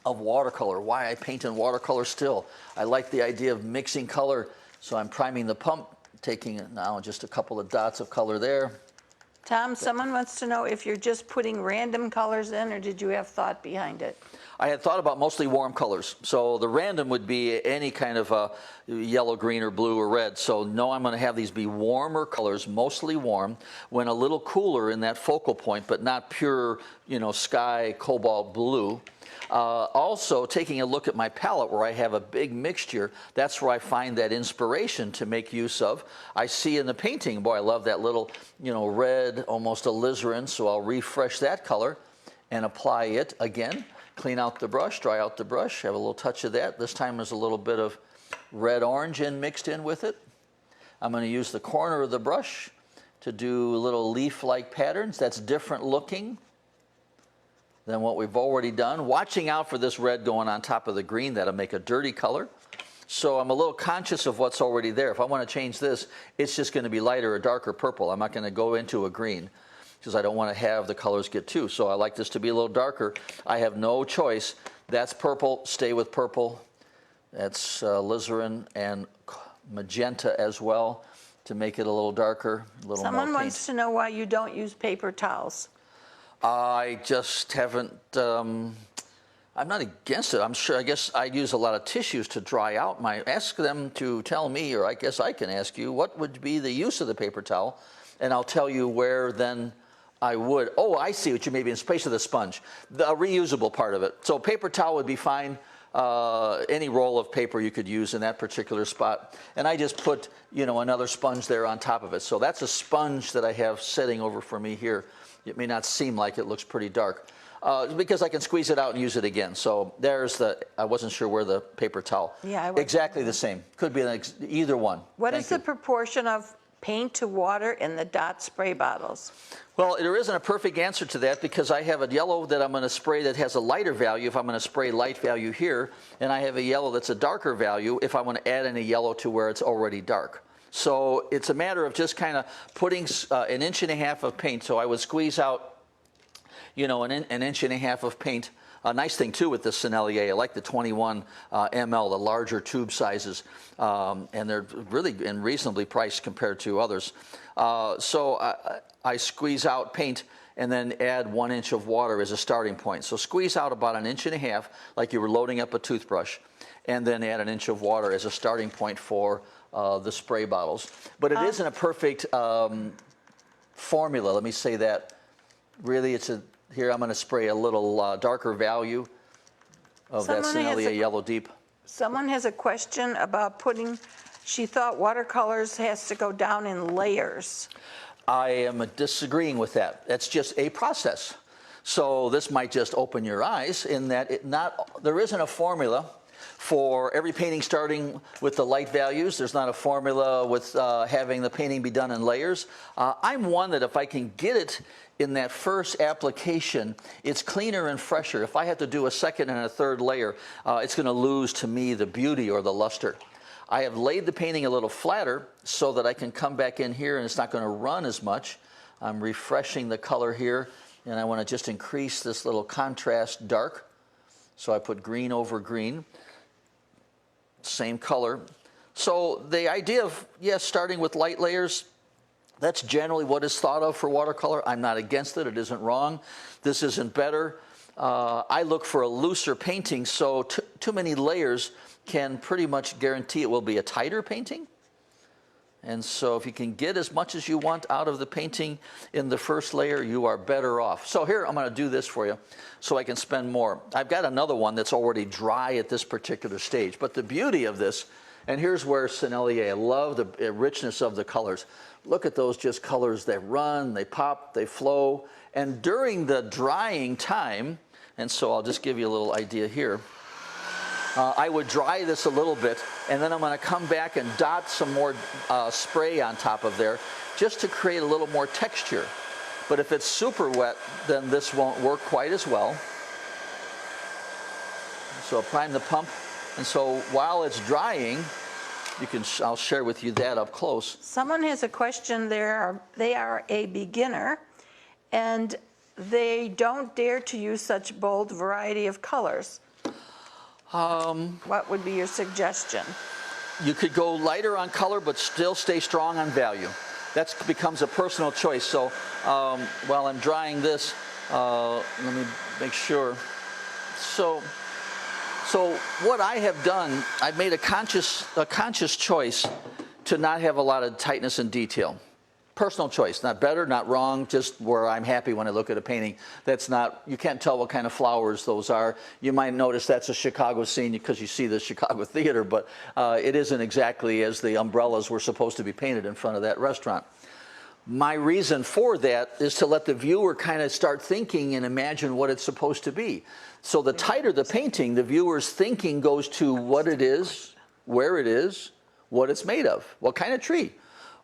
of watercolor, why I paint in watercolor still. I like the idea of mixing color, so I'm priming the pump, taking now just a couple of dots of color there. Tom, someone wants to know if you're just putting random colors in, or did you have thought behind it? I had thought about mostly warm colors. So the random would be any kind of yellow, green, or blue, or red. So no, I'm going to have these be warmer colors, mostly warm, when a little cooler in that focal point, but not pure, sky cobalt blue. Also, taking a look at my palette where I have a big mixture, that's where I find that inspiration to make use of. I see in the painting, boy, I love that little, red, almost alizarin, so I'll refresh that color and apply it again. Clean out the brush, dry out the brush, have a little touch of that. This time there's a little bit of red-orange mixed in with it. I'm going to use the corner of the brush to do little leaf-like patterns. That's different looking than what we've already done. Watching out for this red going on top of the green, that'll make a dirty color. So I'm a little conscious of what's already there. If I want to change this, it's just going to be lighter or darker purple. I'm not going to go into a green because I don't want to have the colors get too. So I like this to be a little darker. I have no choice. That's purple, stay with purple. That's alizarin and magenta as well to make it a little darker, a little more Someone paint. wants to know why you don't use paper towels. I just haven't, I'm not against it. I guess I use a lot of tissues to dry out ask them to tell me, or I guess I can ask you, what would be the use of the paper towel? And I'll tell you where then I would. Oh, I see what you mean, in place of the sponge. The reusable part of it. So paper towel would be fine. any roll of paper you could use in that particular spot. And I just put, another sponge there on top of it. So that's a sponge that I have sitting over for me here. It may not seem like it looks pretty dark. Because I can squeeze it out and use it again. So there's I wasn't sure where the paper towel. Yeah, exactly the same. Could be either one. What is the proportion of paint to water in the dot spray bottles? Well, there isn't a perfect answer to that because I have a yellow that I'm going to spray that has a lighter value if I'm going to spray light value here, and I have a yellow that's a darker value if I want to add any yellow to where it's already dark. So it's a matter of just kind of putting an inch and a half of paint. So I would squeeze out an inch and a half of paint. A nice thing too with the Sennelier, I like the 21 ml, the larger tube sizes, and they're really reasonably priced compared to others. So I squeeze out paint and then add 1 inch of water as a starting point. So squeeze out about an inch and a half, like you were loading up a toothbrush, and then add an inch of water as a starting point for the spray bottles. But it isn't a perfect formula. Let me say that. Really, here I'm going to spray a little darker value of that Sennelier Yellow Deep. Someone has a question about she thought watercolors has to go down in layers. I am disagreeing with that. That's just a process. So this might just open your eyes in that there isn't a formula for every painting starting with the light values. There's not a formula with having the painting be done in layers. I'm one that if I can get it in that first application, it's cleaner and fresher. If I have to do a second and a third layer, it's going to lose to me the beauty or the luster. I have laid the painting a little flatter so that I can come back in here and it's not going to run as much. I'm refreshing the color here, and I want to just increase this little contrast dark. So I put green over green, same color. So the idea of, yes, starting with light layers, that's generally what is thought of for watercolor. I'm not against it. It isn't wrong. This isn't better. I look for a looser painting, so too many layers can pretty much guarantee it will be a tighter painting. And so if you can get as much as you want out of the painting in the first layer, you are better off. So here, I'm going to do this for you so I can spend more. I've got another one that's already dry at this particular stage. But the beauty of this, and here's where Sennelier, I love the richness of the colors. Look at those just colors. They run, they pop, they flow. And during the drying time, and so I'll just give you a little idea here, I would dry this a little bit, and then I'm going to come back and dot some more spray on top of there just to create a little more texture. But if it's super wet, then this won't work quite as well. So I'll prime the pump, and so while it's drying, I'll share with you that up close. Someone has a question there. They are a beginner, and they don't dare to use such bold variety of colors. What would be your suggestion? You could go lighter on color, but still stay strong on value. That becomes a personal choice. So while I'm drying this, let me make sure. So what I have done, I've made a conscious choice to not have a lot of tightness and detail. Personal choice, not better, not wrong, just where I'm happy when I look at a painting. That's not, you can't tell what kind of flowers those are. You might notice that's a Chicago scene because you see the Chicago theater, but it isn't exactly as the umbrellas were supposed to be painted in front of that restaurant. My reason for that is to let the viewer kind of start thinking and imagine what it's supposed to be. So the tighter the painting, the viewer's thinking goes to what it is, where it is, what it's made of, what kind of tree.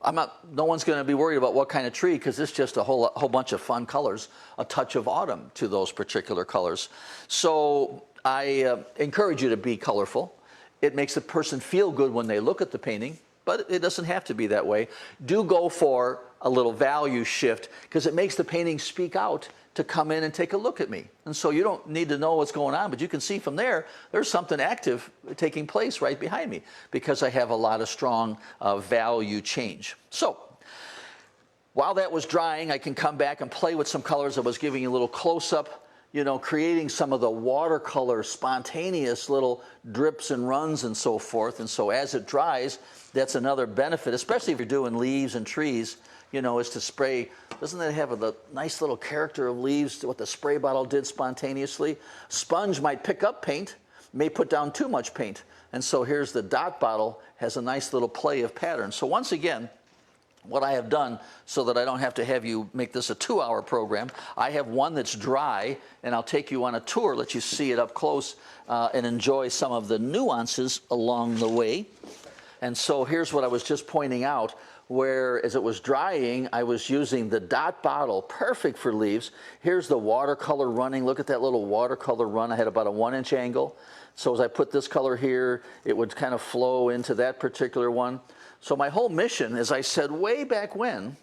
No one's going to be worried about what kind of tree because it's just a whole bunch of fun colors, a touch of autumn to those particular colors. So I encourage you to be colorful. It makes the person feel good when they look at the painting, but it doesn't have to be that way. Do go for a little value shift because it makes the painting speak out to come in and take a look at me. And so you don't need to know what's going on, but you can see from there's something active taking place right behind me because I have a lot of strong value change. So while that was drying, I can come back and play with some colors. I was giving you a little close-up, creating some of the watercolor, spontaneous little drips and runs and so forth. And so as it dries, that's another benefit, especially if you're doing leaves and trees, is to spray. Doesn't that have a nice little character of leaves, what the spray bottle did spontaneously? Sponge might pick up paint, may put down too much paint. And so here's the dot bottle, has a nice little play of patterns. So once again, what I have done, so that I don't have to have you make this a 2-hour program, I have one that's dry, and I'll take you on a tour, let you see it up close, and enjoy some of the nuances along the way. And so here's what I was just pointing out, where as it was drying, I was using the dot bottle, perfect for leaves. Here's the watercolor running. Look at that little watercolor run. I had about a 1-inch angle. So as I put this color here, it would kind of flow into that particular one. So my whole mission, as I said way back when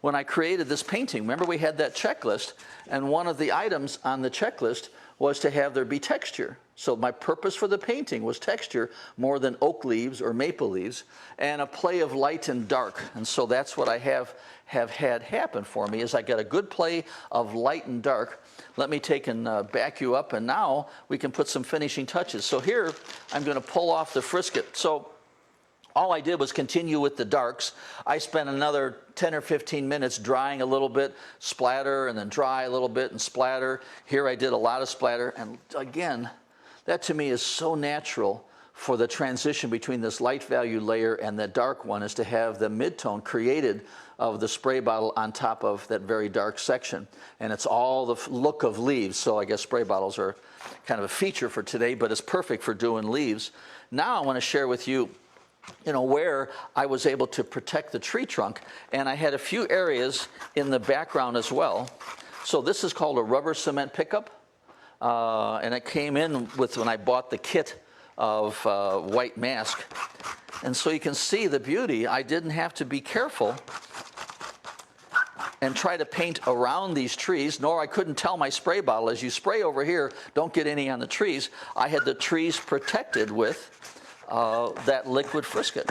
I created this painting, remember we had that checklist, and one of the items on the checklist was to have there be texture. So my purpose for the painting was texture more than oak leaves or maple leaves, and a play of light and dark. And so that's what I have had happen for me, is I got a good play of light and dark. Let me take and back you up, and now we can put some finishing touches. So here I'm going to pull off the frisket. So all I did was continue with the darks. I spent another 10 or 15 minutes drying a little bit, splatter, and then dry a little bit and splatter. Here I did a lot of splatter, and again, that to me is so natural for the transition between this light value layer and the dark one, is to have the midtone created of the spray bottle on top of that very dark section. And it's all the look of leaves, so I guess spray bottles are kind of a feature for today, but it's perfect for doing leaves. Now I want to share with you, where I was able to protect the tree trunk, and I had a few areas in the background as well. So this is called a rubber cement pickup, and it came in with when I bought the kit of white mask. And so you can see the beauty. I didn't have to be careful and try to paint around these trees, nor I couldn't tell my spray bottle, as you spray over here, don't get any on the trees. I had the trees protected with that liquid frisket.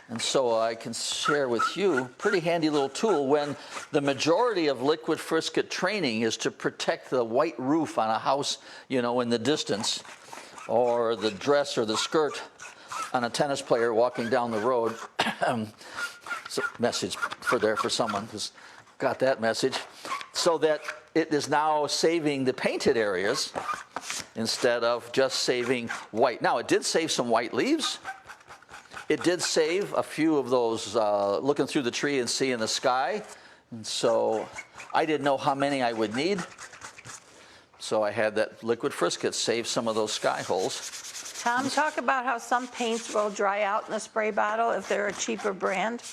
And so I can share with you, pretty handy little tool when the majority of liquid frisket training is to protect the white roof on a house, in the distance, or the dress or the skirt on a tennis player walking down the road. It's a message for someone who's got that message. So that it is now saving the painted areas instead of just saving white. Now, it did save some white leaves. It did save a few of those looking through the tree and seeing the sky. And so I didn't know how many I would need. So I had that liquid frisket save some of those sky holes. Tom, talk about how some paints will dry out in the spray bottle if they're a cheaper brand.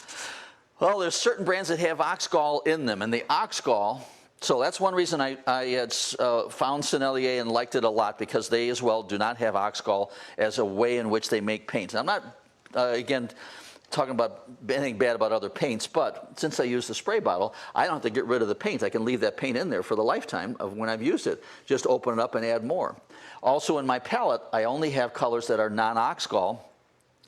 Well, there's certain brands that have ox-gall in them, and the ox-gall, so that's one reason I had found Sennelier and liked it a lot, because they as well do not have ox-gall as a way in which they make paints. I'm not, again, talking about anything bad about other paints, but since I use the spray bottle, I don't have to get rid of the paint. I can leave that paint in there for the lifetime of when I've used it. Just open it up and add more. Also in my palette, I only have colors that are non-ox-gall,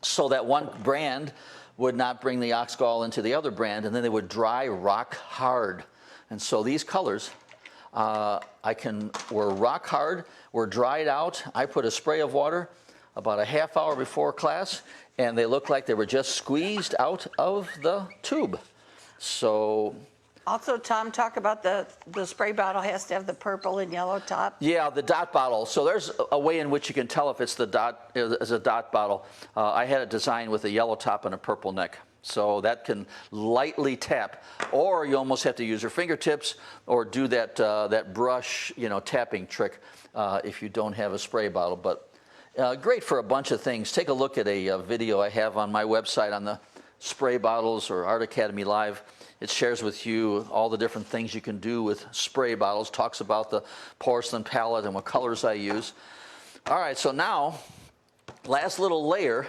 so that one brand would not bring the ox-gall into the other brand, and then they would dry rock hard. And so these colors were rock hard, were dried out. I put a spray of water about a half hour before class, and they looked like they were just squeezed out of the tube. So Also, Tom, talk about the spray bottle has to have the purple and yellow top. yeah, the dot bottle. So there's a way in which you can tell if it's a dot bottle. I had it designed with a yellow top and a purple neck. So that can lightly tap, or you almost have to use your fingertips or do that brush, tapping trick if you don't have a spray bottle. But great for a bunch of things. Take a look at a video I have on my website on the spray bottles, or Art Academy Live. It shares with you all the different things you can do with spray bottles, talks about the porcelain palette and what colors I use. All right, so now, last little layer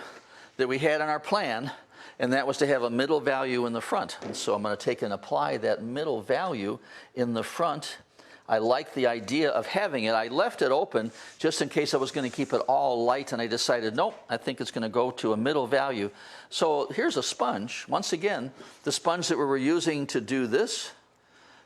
that we had in our plan, and that was to have a middle value in the front. And so I'm going to take and apply that middle value in the front. I like the idea of having it. I left it open just in case I was going to keep it all light, and I decided, nope, I think it's going to go to a middle value. So here's a sponge. Once again, the sponge that we were using to do this,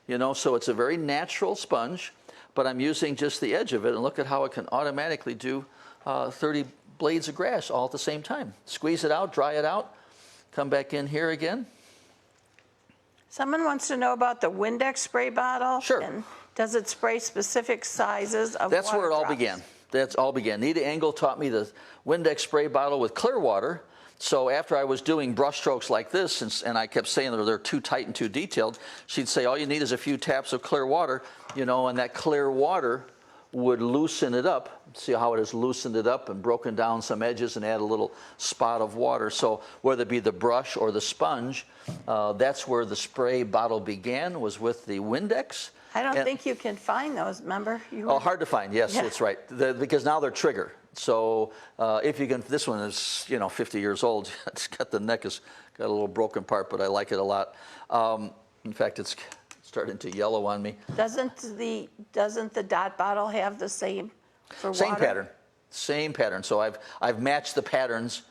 so it's a very natural sponge, but I'm using just the edge of it, and look at how it can automatically do 30 blades of grass all at the same time. Squeeze it out, dry it out, come back in here again. Someone wants to know about the Windex spray bottle. Sure. And does it spray specific sizes of That's where it all drops? began. That's all began. Nita Engel taught me the Windex spray bottle with clear water. So after I was doing brush strokes like this, and I kept saying that they're too tight and too detailed, she'd say, all you need is a few taps of clear water, you know, and that clear water would loosen it up. See how it has loosened it up and broken down some edges and add a little spot of water. So whether it be the brush or the sponge, that's where the spray bottle began, was with the Windex. I don't think you can find those, remember? Oh, hard to find, yes, Yeah. that's right. Because now they're trigger. So if you can, this one is, you know, 50 years old. It's got the neck has got a little broken part, but I like it a lot. In fact, it's starting to yellow on me. Doesn't the dot bottle have the same for Same water? pattern, same pattern. So I've matched the patterns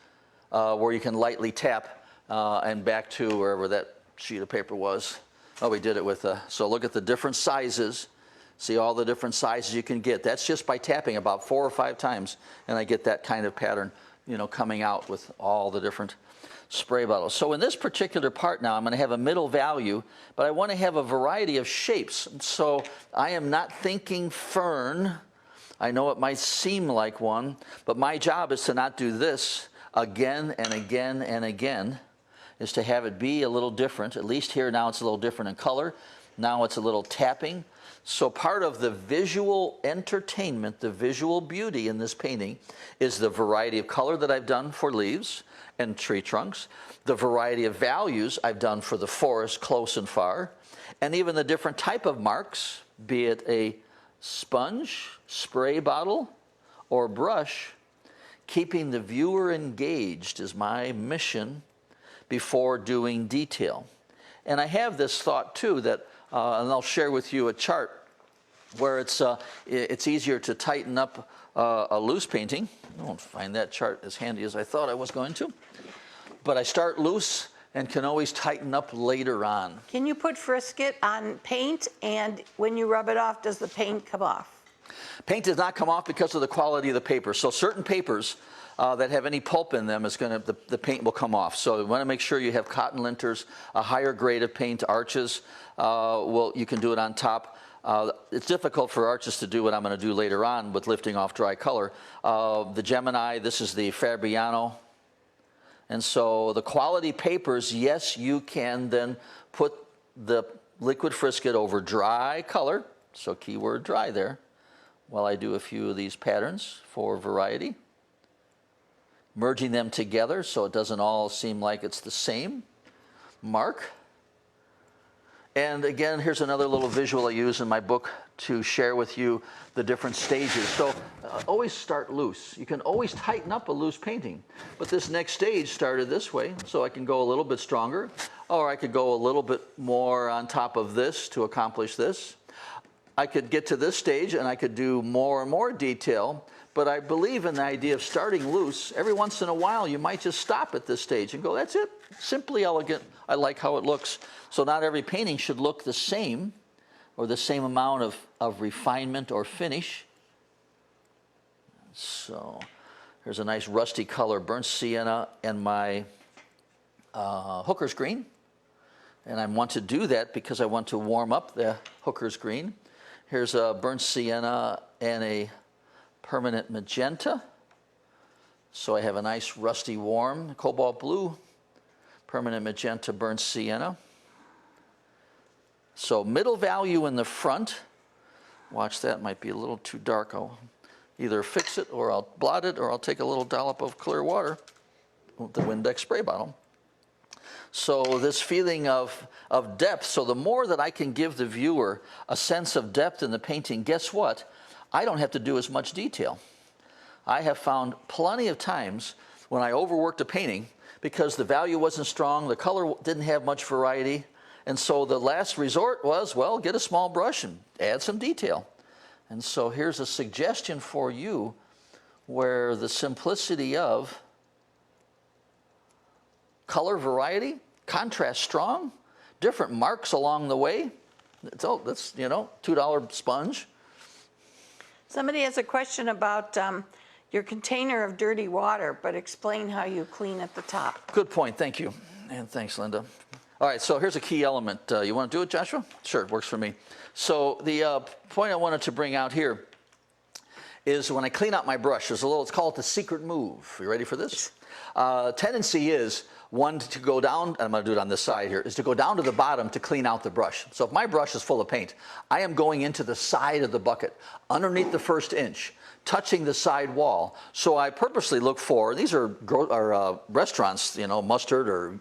where you can lightly tap and back to wherever that sheet of paper was. Oh, we did it with, so look at the different sizes. See all the different sizes you can get. That's just by tapping about 4 or 5 times, and I get that kind of pattern, you know, coming out with all the different spray bottles. So in this particular part now, I'm going to have a middle value, but I want to have a variety of shapes. So I am not thinking fern. I know it might seem like one, but my job is to not do this again and again and again, is to have it be a little different. At least here now it's a little different in color. Now it's a little tapping. So part of the visual entertainment, the visual beauty in this painting is the variety of color that I've done for leaves and tree trunks, the variety of values I've done for the forest close and far, and even the different type of marks, be it a sponge, spray bottle, or brush. Keeping the viewer engaged is my mission before doing detail. And I have this thought too that, and I'll share with you a chart where it's easier to tighten up a loose painting. I won't find that chart as handy as I thought I was going to. But I start loose and can always tighten up later on. Can you put frisket on paint, and when you rub it off, does the paint come off? Paint does not come off because of the quality of the paper. So certain papers that have any pulp in them, the paint will come off. So you want to make sure you have cotton linters, a higher grade of paint. Arches, you can do it on top. It's difficult for arches to do what I'm going to do later on with lifting off dry color. The Gemini, this is the Fabriano. And so the quality papers, yes, you can then put the liquid frisket over dry color. So keyword dry there, while I do a few of these patterns for variety. Merging them together so it doesn't all seem like it's the same mark. And again, here's another little visual I use in my book to share with you the different stages. So always start loose. You can always tighten up a loose painting. But this next stage started this way, so I can go a little bit stronger, or I could go a little bit more on top of this to accomplish this. I could get to this stage and I could do more and more detail. But I believe in the idea of starting loose. Every once in a while, you might just stop at this stage and go, that's it. Simply elegant. I like how it looks. So not every painting should look the same or the same amount of refinement or finish. So here's a nice rusty color, burnt sienna, and my hooker's green. And I want to do that because I want to warm up the hooker's green. Here's a burnt sienna and a permanent magenta. So I have a nice rusty warm cobalt blue, permanent magenta, burnt sienna. So middle value in the front. Watch that, might be a little too dark. I'll either fix it or I'll blot it or I'll take a little dollop of clear water with the Windex spray bottle. So this feeling of depth, so the more that I can give the viewer a sense of depth in the painting, guess what? I don't have to do as much detail. I have found plenty of times when I overworked a painting because the value wasn't strong, the color didn't have much variety, and so the last resort was, well, get a small brush and add some detail. And so here's a suggestion for you where the simplicity of color variety, contrast strong, different marks along the way. That's, you know, $2 sponge. Somebody has a question about your container of dirty water, but explain how you clean at the top. Good point, thank you. And thanks, Linda. All right, so here's a key element. You want to do it, Joshua? Sure, it works for me. So the point I wanted to bring out here is when I clean out my brush, there's a little, it's called the secret move. You ready for this? Tendency is one to go down, and I'm going to do it on this side here, is to go down to the bottom to clean out the brush. So if my brush is full of paint, I am going into the side of the bucket, underneath the first inch, touching the side wall. So I purposely look for, these are restaurants, you know, mustard or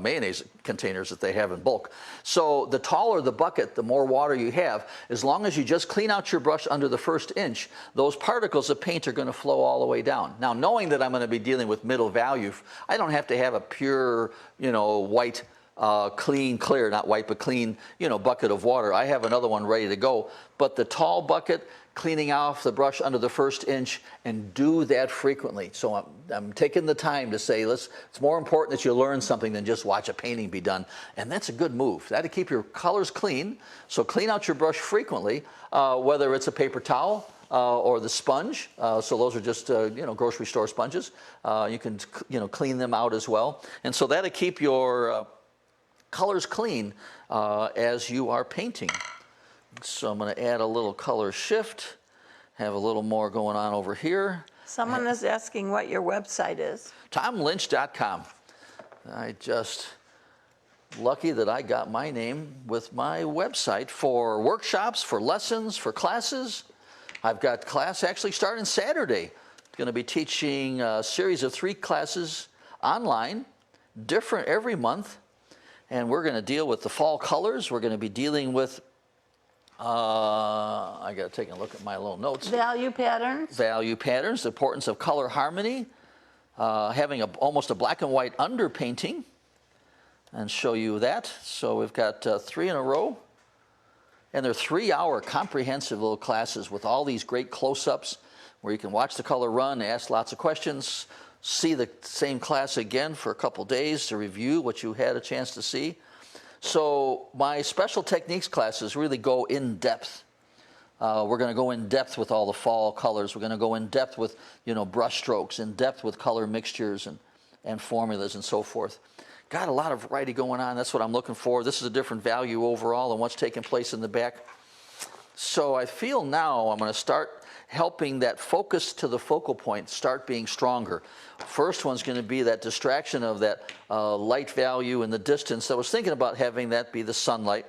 mayonnaise containers that they have in bulk. So the taller the bucket, the more water you have. As long as you just clean out your brush under the first inch, those particles of paint are going to flow all the way down. Now, knowing that I'm going to be dealing with middle value, I don't have to have a pure, you know, white, clear, not white, but clean, you know, bucket of water. I have another one ready to go. But the tall bucket, cleaning off the brush under the first inch, and do that frequently. So I'm taking the time to say, it's more important that you learn something than just watch a painting be done. And that's a good move. That'll keep your colors clean. So clean out your brush frequently, whether it's a paper towel or the sponge. So those are just, you know, grocery store sponges. You can, you know, clean them out as well. And so that'll keep your colors clean as you are painting. So I'm going to add a little color shift, have a little more going on over here. Someone is asking what your website is. TomLynch.com. I just lucky that I got my name with my website for workshops, for lessons, for classes. I've got class actually starting Saturday. Going to be teaching a series of 3 classes online, different every month. And we're going to deal with the fall colors. We're going to be dealing with I got to take a look at my little notes. Value patterns. Value patterns, the importance of color harmony, having almost a black and white underpainting, and show you that. So we've got 3 in a row, and they're 3-hour comprehensive little classes with all these great close-ups where you can watch the color run, ask lots of questions, see the same class again for a couple days to review what you had a chance to see. So my special techniques classes really go in depth. We're going to go in depth with all the fall colors. We're going to go in depth with, you know, brush strokes, in depth with color mixtures and formulas and so forth. Got a lot of variety going on. That's what I'm looking for. This is a different value overall than what's taking place in the back. So I feel now I'm going to start helping that focus to the focal point start being stronger. First one's going to be that distraction of that light value in the distance. I was thinking about having that be the sunlight.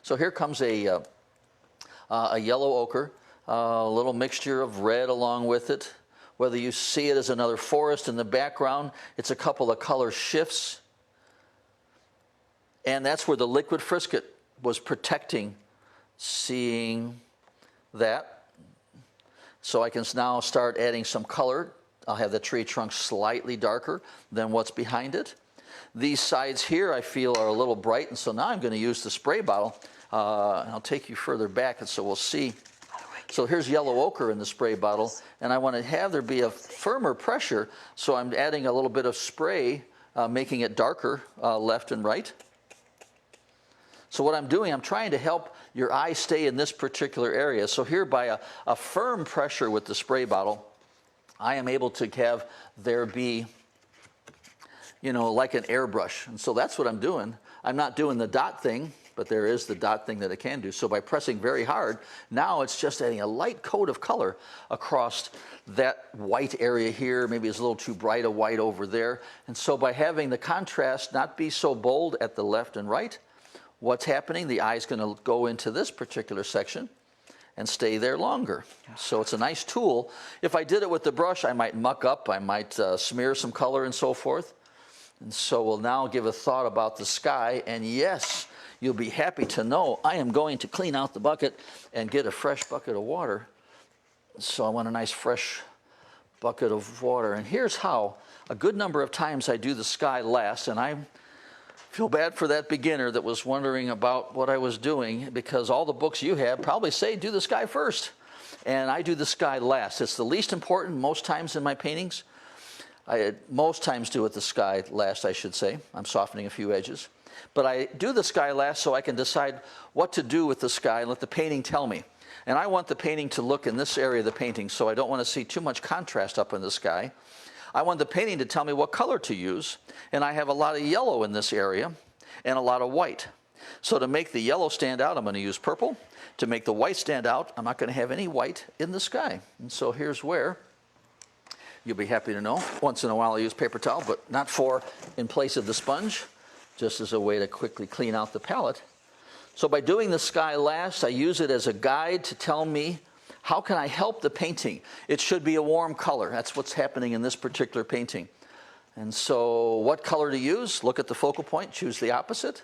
So here comes a yellow ochre, a little mixture of red along with it. Whether you see it as another forest in the background, it's a couple of color shifts. And that's where the liquid frisket was protecting, seeing that. So I can now start adding some color. I'll have the tree trunk slightly darker than what's behind it. These sides here I feel are a little bright, and so now I'm going to use the spray bottle. And I'll take you further back, and so we'll see. So here's yellow ochre in the spray bottle, and I want to have there be a firmer pressure, so I'm adding a little bit of spray, making it darker left and right. So what I'm doing, I'm trying to help your eye stay in this particular area. So here by a firm pressure with the spray bottle, I am able to have there be, you know, like an airbrush. And so that's what I'm doing. I'm not doing the dot thing, but there is the dot thing that it can do. So by pressing very hard, now it's just adding a light coat of color across that white area here. Maybe it's a little too bright a white over there. And so by having the contrast not be so bold at the left and right, what's happening? The eye's going to go into this particular section and stay there longer. So it's a nice tool. If I did it with the brush, I might muck up, I might smear some color and so forth. And so we'll now give a thought about the sky. And yes, you'll be happy to know I am going to clean out the bucket and get a fresh bucket of water. So I want a nice fresh bucket of water. And here's how. A good number of times I do the sky last, and I feel bad for that beginner that was wondering about what I was doing, because all the books you have probably say do the sky first. And I do the sky last. It's the least important most times in my paintings. I most times do it the sky last, I should say. I'm softening a few edges. But I do the sky last so I can decide what to do with the sky and let the painting tell me. And I want the painting to look in this area of the painting, so I don't want to see too much contrast up in the sky. I want the painting to tell me what color to use, and I have a lot of yellow in this area and a lot of white. So to make the yellow stand out, I'm going to use purple. To make the white stand out, I'm not going to have any white in the sky. And so here's where, you'll be happy to know, once in a while I use paper towel, but not in place of the sponge, just as a way to quickly clean out the palette. So by doing the sky last, I use it as a guide to tell me how can I help the painting. It should be a warm color. That's what's happening in this particular painting. And so what color to use? Look at the focal point, choose the opposite.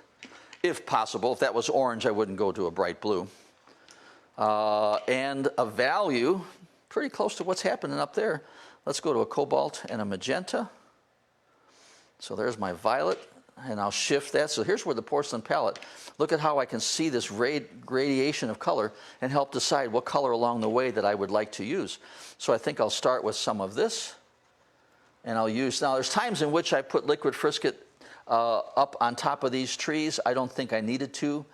If possible, if that was orange, I wouldn't go to a bright blue. And a value, pretty close to what's happening up there. Let's go to a cobalt and a magenta. So there's my violet, and I'll shift that. So here's where the porcelain palette, look at how I can see this gradation of color and help decide what color along the way that I would like to use. So I think I'll start with some of this, and I'll use, now there's times in which I put liquid frisket up on top of these trees. I don't think I needed to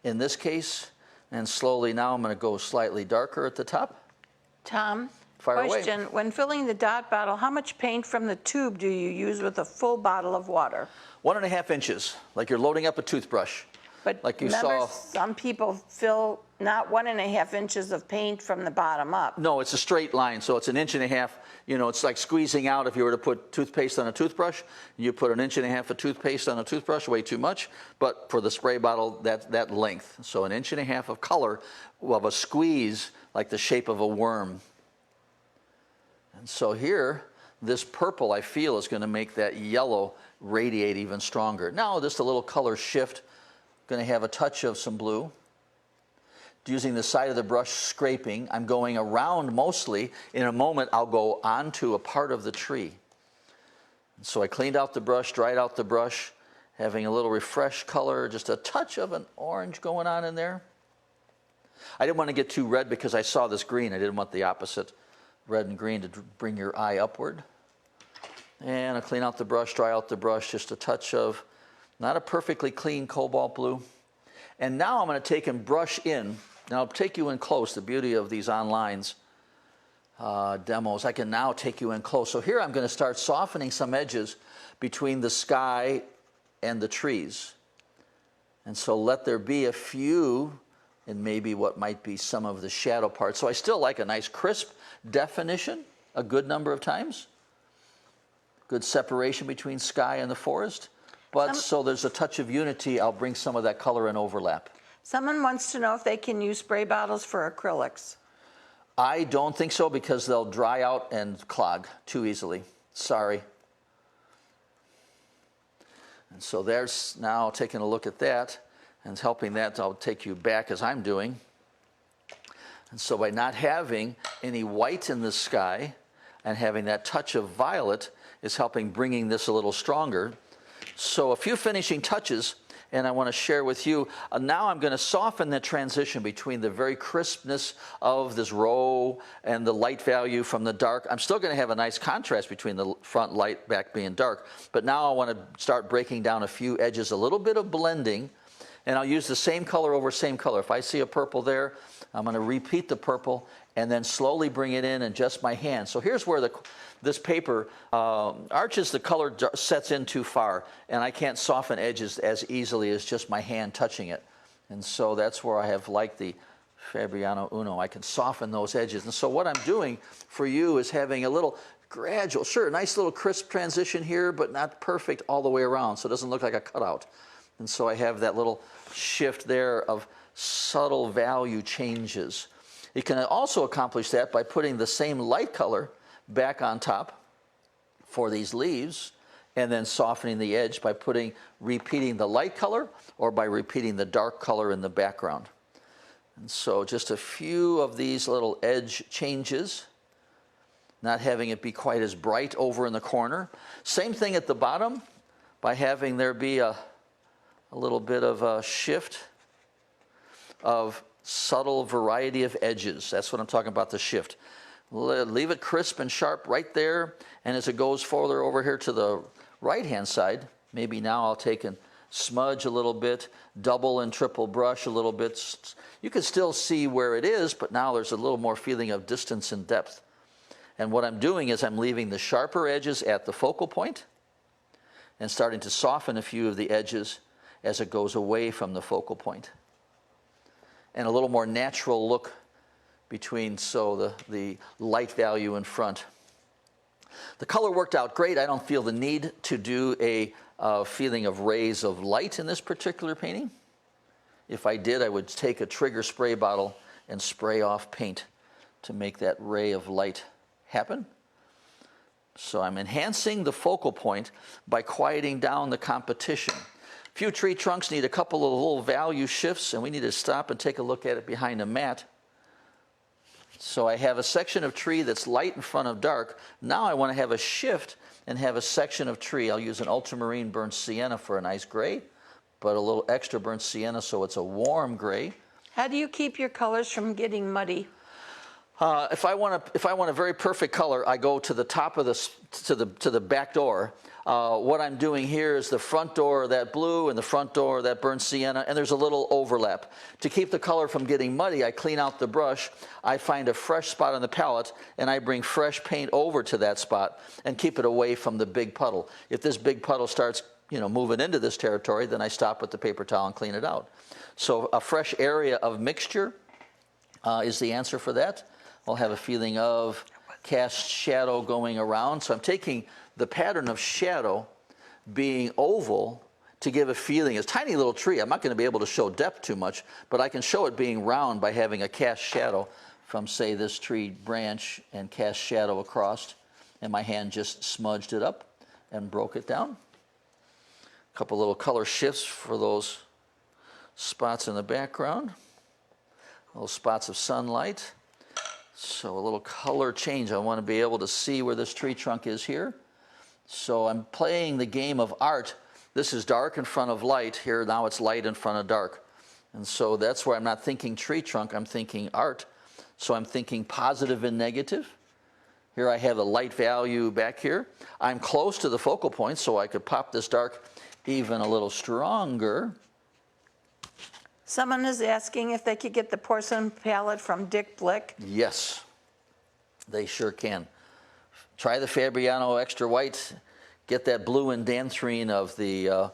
in this case. And slowly now I'm going to go slightly darker at the top. Tom, Fire question. away. When filling the dot bottle, how much paint from the tube do you use with a full bottle of water? 1.5 inches, like you're loading up a toothbrush. But like you remember, saw. some people fill not 1.5 inches of paint from the bottom up. No, it's a straight line, so it's 1.5 inches. You know, it's like squeezing out if you were to put toothpaste on a toothbrush. You put 1.5 inches of toothpaste on a toothbrush, way too much. But for the spray bottle, that length. So 1.5 inches of color of a squeeze, like the shape of a worm. And so here, this purple, I feel, is going to make that yellow radiate even stronger. Now, just a little color shift. Going to have a touch of some blue. Using the side of the brush, scraping. I'm going around mostly. In a moment, I'll go onto a part of the tree. And so I cleaned out the brush, dried out the brush, having a little refreshed color, just a touch of an orange going on in there. I didn't want to get too red because I saw this green. I didn't want the opposite, red and green, to bring your eye upward. And I clean out the brush, dry out the brush, just a touch of, not a perfectly clean cobalt blue. And now I'm going to take and brush in. Now I'll take you in close. The beauty of these online demos, I can now take you in close. So here I'm going to start softening some edges between the sky and the trees. And so let there be a few, and maybe what might be some of the shadow parts. So I still like a nice crisp definition a good number of times. Good separation between sky and the forest. But so there's a touch of unity, I'll bring some of that color and overlap. Someone wants to know if they can use spray bottles for acrylics. I don't think so because they'll dry out and clog too easily. Sorry. And so there's now taking a look at that and helping that, I'll take you back as I'm doing. And so by not having any white in the sky and having that touch of violet is helping bringing this a little stronger. So a few finishing touches, and I want to share with you. Now I'm going to soften the transition between the very crispness of this row and the light value from the dark. I'm still going to have a nice contrast between the front light, back being dark. But now I want to start breaking down a few edges, a little bit of blending. And I'll use the same color over same color. If I see a purple there, I'm going to repeat the purple and then slowly bring it in and just my hand. So here's where this paper arches, the color sets in too far, and I can't soften edges as easily as just my hand touching it. And so that's where I have, like the Fabriano Uno, I can soften those edges. And so what I'm doing for you is having a little gradual, sure, nice little crisp transition here, but not perfect all the way around, so it doesn't look like a cutout. And so I have that little shift there of subtle value changes. You can also accomplish that by putting the same light color back on top for these leaves and then softening the edge by repeating the light color or by repeating the dark color in the background. And so just a few of these little edge changes, not having it be quite as bright over in the corner. Same thing at the bottom by having there be a little bit of a shift of subtle variety of edges. That's what I'm talking about, the shift. Leave it crisp and sharp right there, and as it goes further over here to the right-hand side, maybe now I'll take and smudge a little bit, double and triple brush a little bit. You can still see where it is, but now there's a little more feeling of distance and depth. And what I'm doing is I'm leaving the sharper edges at the focal point and starting to soften a few of the edges as it goes away from the focal point. And a little more natural look between, so the light value in front. The color worked out great. I don't feel the need to do a feeling of rays of light in this particular painting. If I did, I would take a trigger spray bottle and spray off paint to make that ray of light happen. So I'm enhancing the focal point by quieting down the competition. Few tree trunks need a couple of little value shifts, and we need to stop and take a look at it behind the mat. So I have a section of tree that's light in front of dark. Now I want to have a shift and have a section of tree. I'll use an ultramarine burnt sienna for a nice gray, but a little extra burnt sienna so it's a warm gray. How do you keep your colors from getting muddy? If I want a very perfect color, I go to the top of to the back door. What I'm doing here is the front door of that blue and the front door of that burnt sienna, and there's a little overlap. To keep the color from getting muddy, I clean out the brush, I find a fresh spot on the palette, and I bring fresh paint over to that spot and keep it away from the big puddle. If this big puddle starts, moving into this territory, then I stop with the paper towel and clean it out. So a fresh area of mixture is the answer for that. I'll have a feeling of cast shadow going around. So I'm taking the pattern of shadow being oval to give a feeling. It's a tiny little tree. I'm not going to be able to show depth too much, but I can show it being round by having a cast shadow from, say, this tree branch and cast shadow across. And my hand just smudged it up and broke it down. A couple little color shifts for those spots in the background. Little spots of sunlight. So a little color change. I want to be able to see where this tree trunk is here. So I'm playing the game of art. This is dark in front of light. Here now it's light in front of dark. And so that's where I'm not thinking tree trunk, I'm thinking art. So I'm thinking positive and negative. Here I have a light value back here. I'm close to the focal point, so I could pop this dark even a little stronger. Someone is asking if they could get the porcelain palette from Dick Blick. Yes, they sure can. Try the Fabriano Extra White. Get that blue and dantrine of the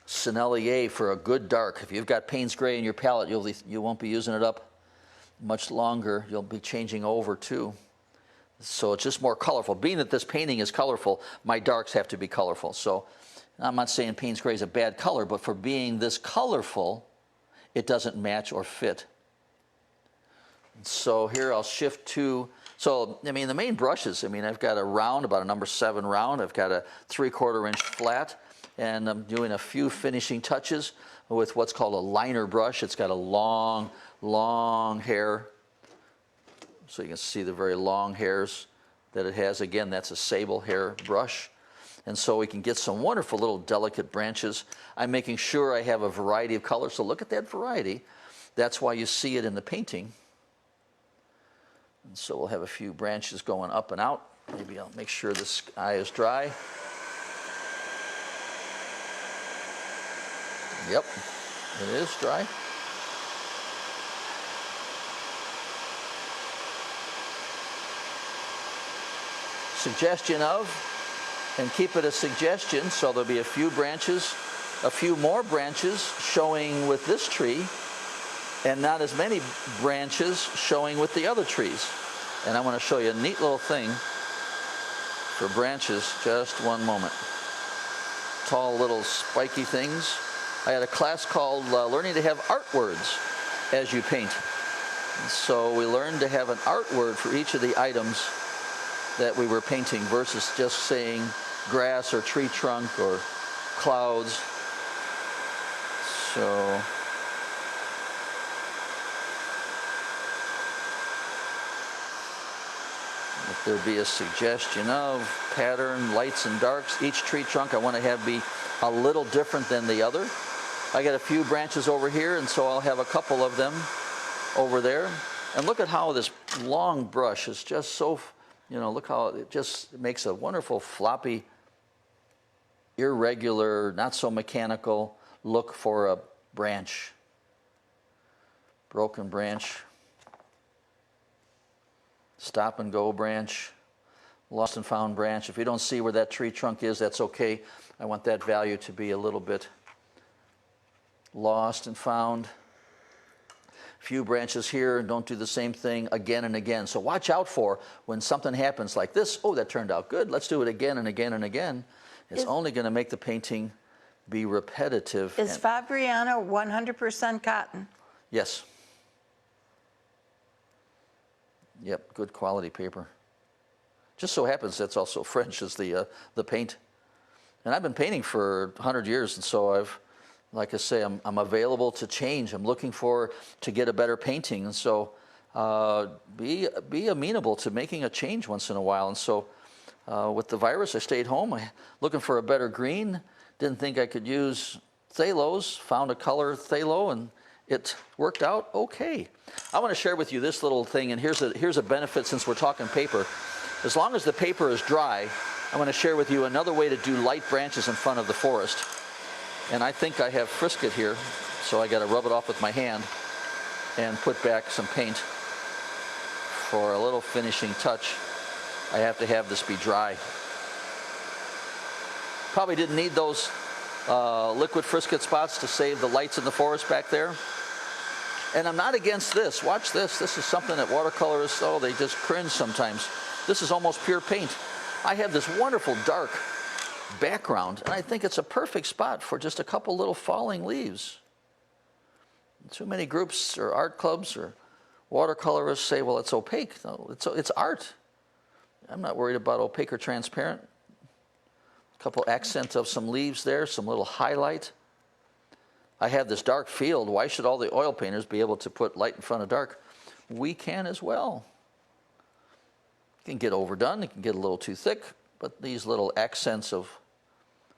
Sennelier for a good dark. If you've got Payne's Gray in your palette, you won't be using it up much longer. You'll be changing over too. So it's just more colorful. Being that this painting is colorful, my darks have to be colorful. So I'm not saying Payne's Gray is a bad color, but for being this colorful, it doesn't match or fit. So here I'll shift to, so I mean the main brushes, I've got a round, about a number 7 round. I've got a 3/4 inch flat, and I'm doing a few finishing touches with what's called a liner brush. It's got a long, long hair. So you can see the very long hairs that it has. Again, that's a sable hair brush. And so we can get some wonderful little delicate branches. I'm making sure I have a variety of colors. So look at that variety. That's why you see it in the painting. And so we'll have a few branches going up and out. Maybe I'll make sure this eye is dry. Yep, it is dry. Suggestion of, and keep it a suggestion, so there'll be a few branches, a few more branches showing with this tree, and not as many branches showing with the other trees. And I want to show you a neat little thing for branches. Just one moment. Tall little spiky things. I had a class called Learning to Have Art Words as you paint. And so we learned to have an art word for each of the items that we were painting versus just saying grass or tree trunk or clouds. So if there be a suggestion of pattern, lights and darks, each tree trunk I want to have be a little different than the other. I got a few branches over here, and so I'll have a couple of them over there. And look at how this long brush is just so, look how it just makes a wonderful floppy, irregular, not so mechanical look for a branch. Broken branch. Stop and go branch. Lost and found branch. If you don't see where that tree trunk is, that's okay. I want that value to be a little bit lost and found. A few branches here, and don't do the same thing again and again. So watch out for when something happens like this. Oh, that turned out good. Let's do it again and again and again. It's only going to make the painting be repetitive. Is Fabriano 100% cotton? Yes. Yep, good quality paper. Just so happens that's also French as the paint. And I've been painting for 100 years, and so I've, like I say, I'm available to change. I'm looking to get a better painting, and so be amenable to making a change once in a while. And so with the virus, I stayed home, looking for a better green. Didn't think I could use phthalos. Found a color phthalo, and it worked out okay. I want to share with you this little thing, and here's a benefit since we're talking paper. As long as the paper is dry, I want to share with you another way to do light branches in front of the forest. And I think I have frisket here, so I got to rub it off with my hand and put back some paint. For a little finishing touch, I have to have this be dry. Probably didn't need those liquid frisket spots to save the lights in the forest back there. And I'm not against this. Watch this. This is something that watercolorists, oh, they just cringe sometimes. This is almost pure paint. I have this wonderful dark background, and I think it's a perfect spot for just a couple little falling leaves. Too many groups or art clubs or watercolorists say, well, it's opaque. No, it's art. I'm not worried about opaque or transparent. A couple accents of some leaves there, some little highlight. I have this dark field. Why should all the oil painters be able to put light in front of dark? We can as well. It can get overdone. It can get a little too thick. But these little accents of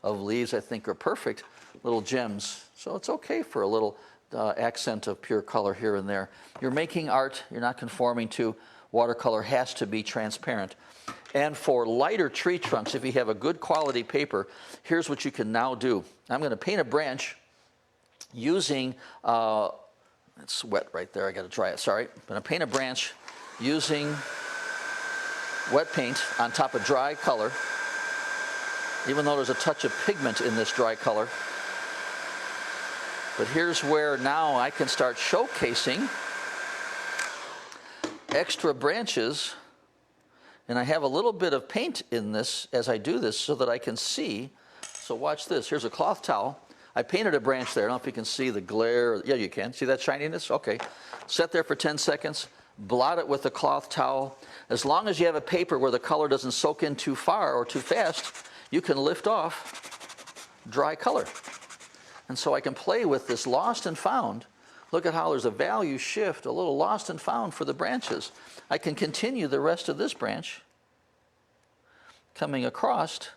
leaves, I think, are perfect. Little gems. So it's okay for a little accent of pure color here and there. You're making art. You're not conforming to watercolor. Has to be transparent. And for lighter tree trunks, if you have a good quality paper, here's what you can now do. I'm going to paint a branch using, it's wet right there. I got to dry it. Sorry. I'm going to paint a branch using wet paint on top of dry color, even though there's a touch of pigment in this dry color. But here's where now I can start showcasing extra branches, and I have a little bit of paint in this as I do this so that I can see. So watch this. Here's a cloth towel. I painted a branch there. I don't know if you can see the glare. Yeah, you can. See that shininess? Okay. Set there for 10 seconds. Blot it with a cloth towel. As long as you have a paper where the color doesn't soak in too far or too fast, you can lift off dry color. And so I can play with this lost and found. Look at how there's a value shift, a little lost and found for the branches. I can continue the rest of this branch coming across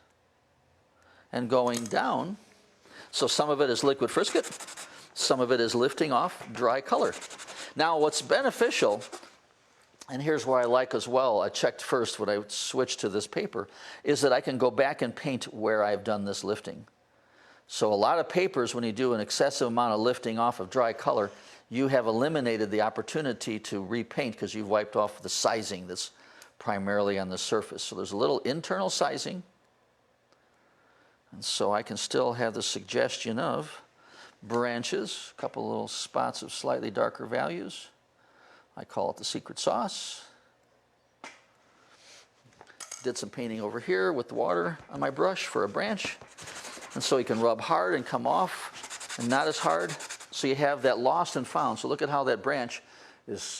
and going down. So some of it is liquid frisket, some of it is lifting off dry color. Now what's beneficial, and here's where I like as well, I checked first when I switched to this paper, is that I can go back and paint where I've done this lifting. So a lot of papers, when you do an excessive amount of lifting off of dry color, you have eliminated the opportunity to repaint because you've wiped off the sizing that's primarily on the surface. So there's a little internal sizing. And so I can still have the suggestion of branches, a couple little spots of slightly darker values. I call it the secret sauce. Did some painting over here with the water on my brush for a branch. And so you can rub hard and come off and not as hard. So you have that lost and found. So look at how that branch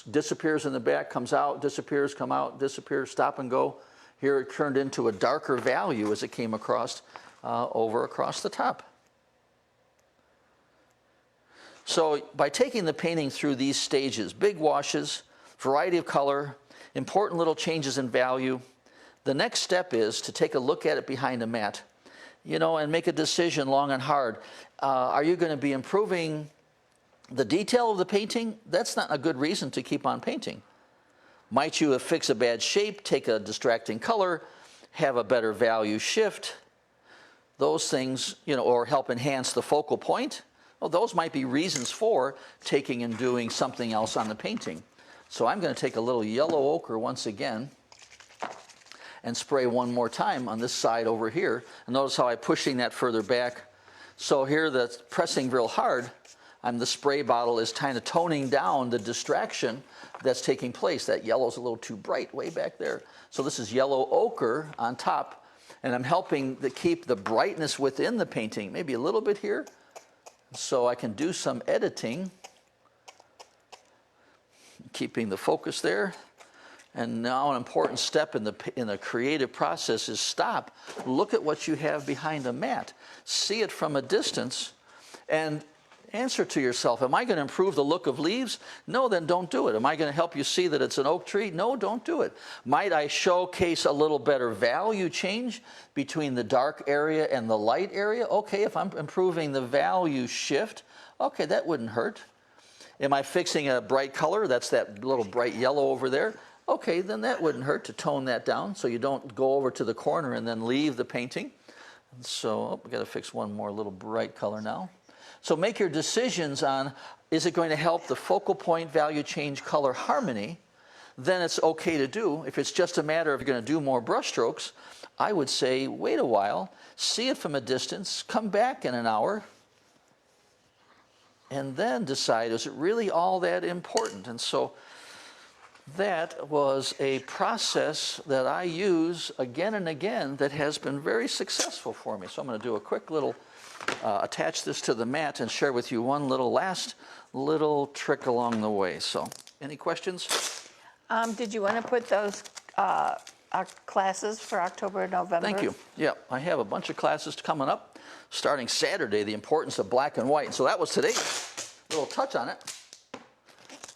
disappears in the back, comes out, disappears, come out, disappears, stop and go. Here it turned into a darker value as it came across over across the top. So by taking the painting through these stages, big washes, variety of color, important little changes in value, the next step is to take a look at it behind a mat, you know, and make a decision long and hard. Are you going to be improving the detail of the painting? That's not a good reason to keep on painting. Might you fix a bad shape, take a distracting color, have a better value shift? Those things, you know, or help enhance the focal point. Well, those might be reasons for taking and doing something else on the painting. So I'm going to take a little yellow ochre once again and spray one more time on this side over here. And notice how I'm pushing that further back. So here that's pressing real hard. the spray bottle is kind of toning down the distraction that's taking place. That yellow's a little too bright way back there. So this is yellow ochre on top, and I'm helping to keep the brightness within the painting, maybe a little bit here, so I can do some editing, keeping the focus there. And now an important step in the creative process is stop, look at what you have behind the mat, see it from a distance, and answer to yourself, am I going to improve the look of leaves? No, then don't do it. Am I going to help you see that it's an oak tree? No, don't do it. Might I showcase a little better value change between the dark area and the light area? Okay, if I'm improving the value shift, okay, that wouldn't hurt. Am I fixing a bright color? That's that little bright yellow over there. Okay, then that wouldn't hurt to tone that down so you don't go over to the corner and then leave the painting. And so, we've got to fix one more little bright color now. So make your decisions on, is it going to help the focal point, value change, color harmony? Then it's okay to do. If it's just a matter of you're going to do more brush strokes, I would say wait a while, see it from a distance, come back in an hour, and then decide, is it really all that important? And so that was a process that I use again and again that has been very successful for me. So I'm going to do a quick little, attach this to the mat and share with you one last little trick along the way. So any questions? Did you want to put those classes for October and November? Thank you. Yeah, I have a bunch of classes coming up starting Saturday, the importance of black and white. So that was today, a little touch on it.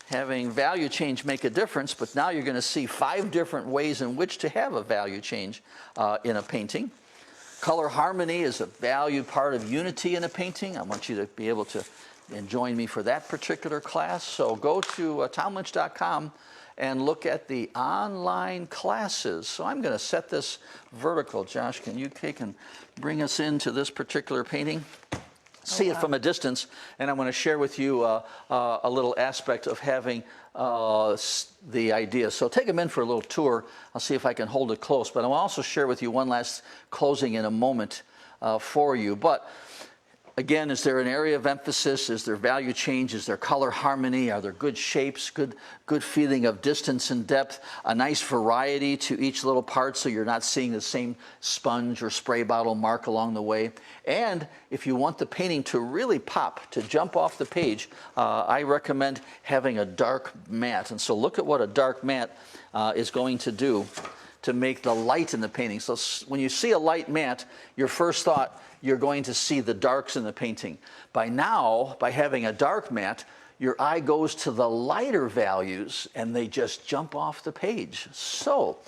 Having value change make a difference, but now you're going to see 5 different ways in which to have a value change in a painting. Color harmony is a valued part of unity in a painting. I want you to be able to join me for that particular class. So go to tomlynch.com and look at the online classes. So I'm going to set this vertical. Josh, can you take and bring us into this particular painting? See it from a distance, and I'm going to share with you a little aspect of having the idea. So take them in for a little tour. I'll see if I can hold it close, but I'll also share with you one last closing in a moment for you. But again, is there an area of emphasis? Is there value change? Is there color harmony? Are there good shapes, good feeling of distance and depth, a nice variety to each little part so you're not seeing the same sponge or spray bottle mark along the way? And if you want the painting to really pop, to jump off the page, I recommend having a dark mat. And so look at what a dark mat is going to do to make the light in the painting. So when you see a light mat, your first thought, you're going to see the darks in the painting. By now, by having a dark mat, your eye goes to the lighter values and they just jump off the page. So,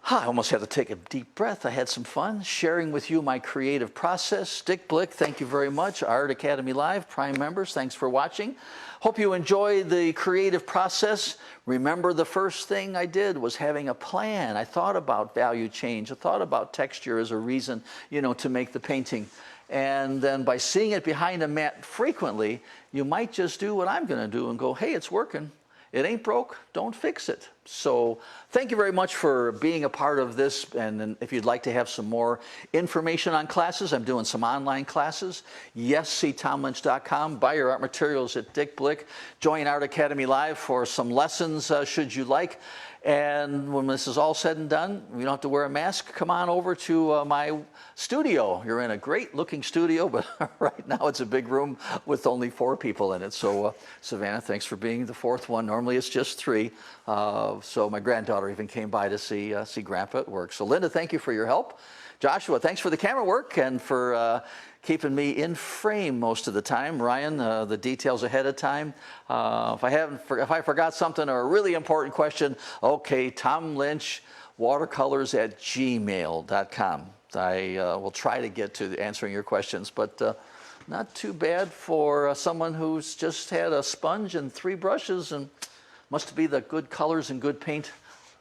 I almost had to take a deep breath. I had some fun sharing with you my creative process. Dick Blick, thank you very much. Art Academy Live, Prime members, thanks for watching. Hope you enjoy the creative process. Remember, the first thing I did was having a plan. I thought about value change. I thought about texture as a reason, to make the painting. And then by seeing it behind a mat frequently, you might just do what I'm going to do and go, hey, it's working. It ain't broke, don't fix it. So thank you very much for being a part of this. And if you'd like to have some more information on classes, I'm doing some online classes. Yes, see tomlynch.com. Buy your art materials at Dick Blick. Join Art Academy Live for some lessons should you like. And when this is all said and done, you don't have to wear a mask. Come on over to my studio. You're in a great looking studio, but right now it's a big room with only 4 people in it. So Savannah, thanks for being the 4th one. Normally it's just 3. So my granddaughter even came by to see Grandpa at work. So Linda, thank you for your help. Joshua, thanks for the camera work and for keeping me in frame most of the time. Ryan, the details ahead of time. If I forgot something or a really important question, okay, Tom Lynch, watercolors@gmail.com. I will try to get to answering your questions, but not too bad for someone who's just had a sponge and 3 brushes, and must be the good colors and good paint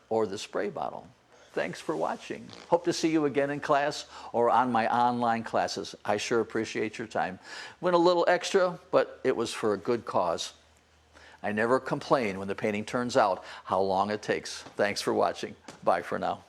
or the spray bottle. Thanks for watching. Hope to see you again in class or on my online classes. I sure appreciate your time. Went a little extra, but it was for a good cause. I never complain when the painting turns out how long it takes. Thanks for watching. Bye for now.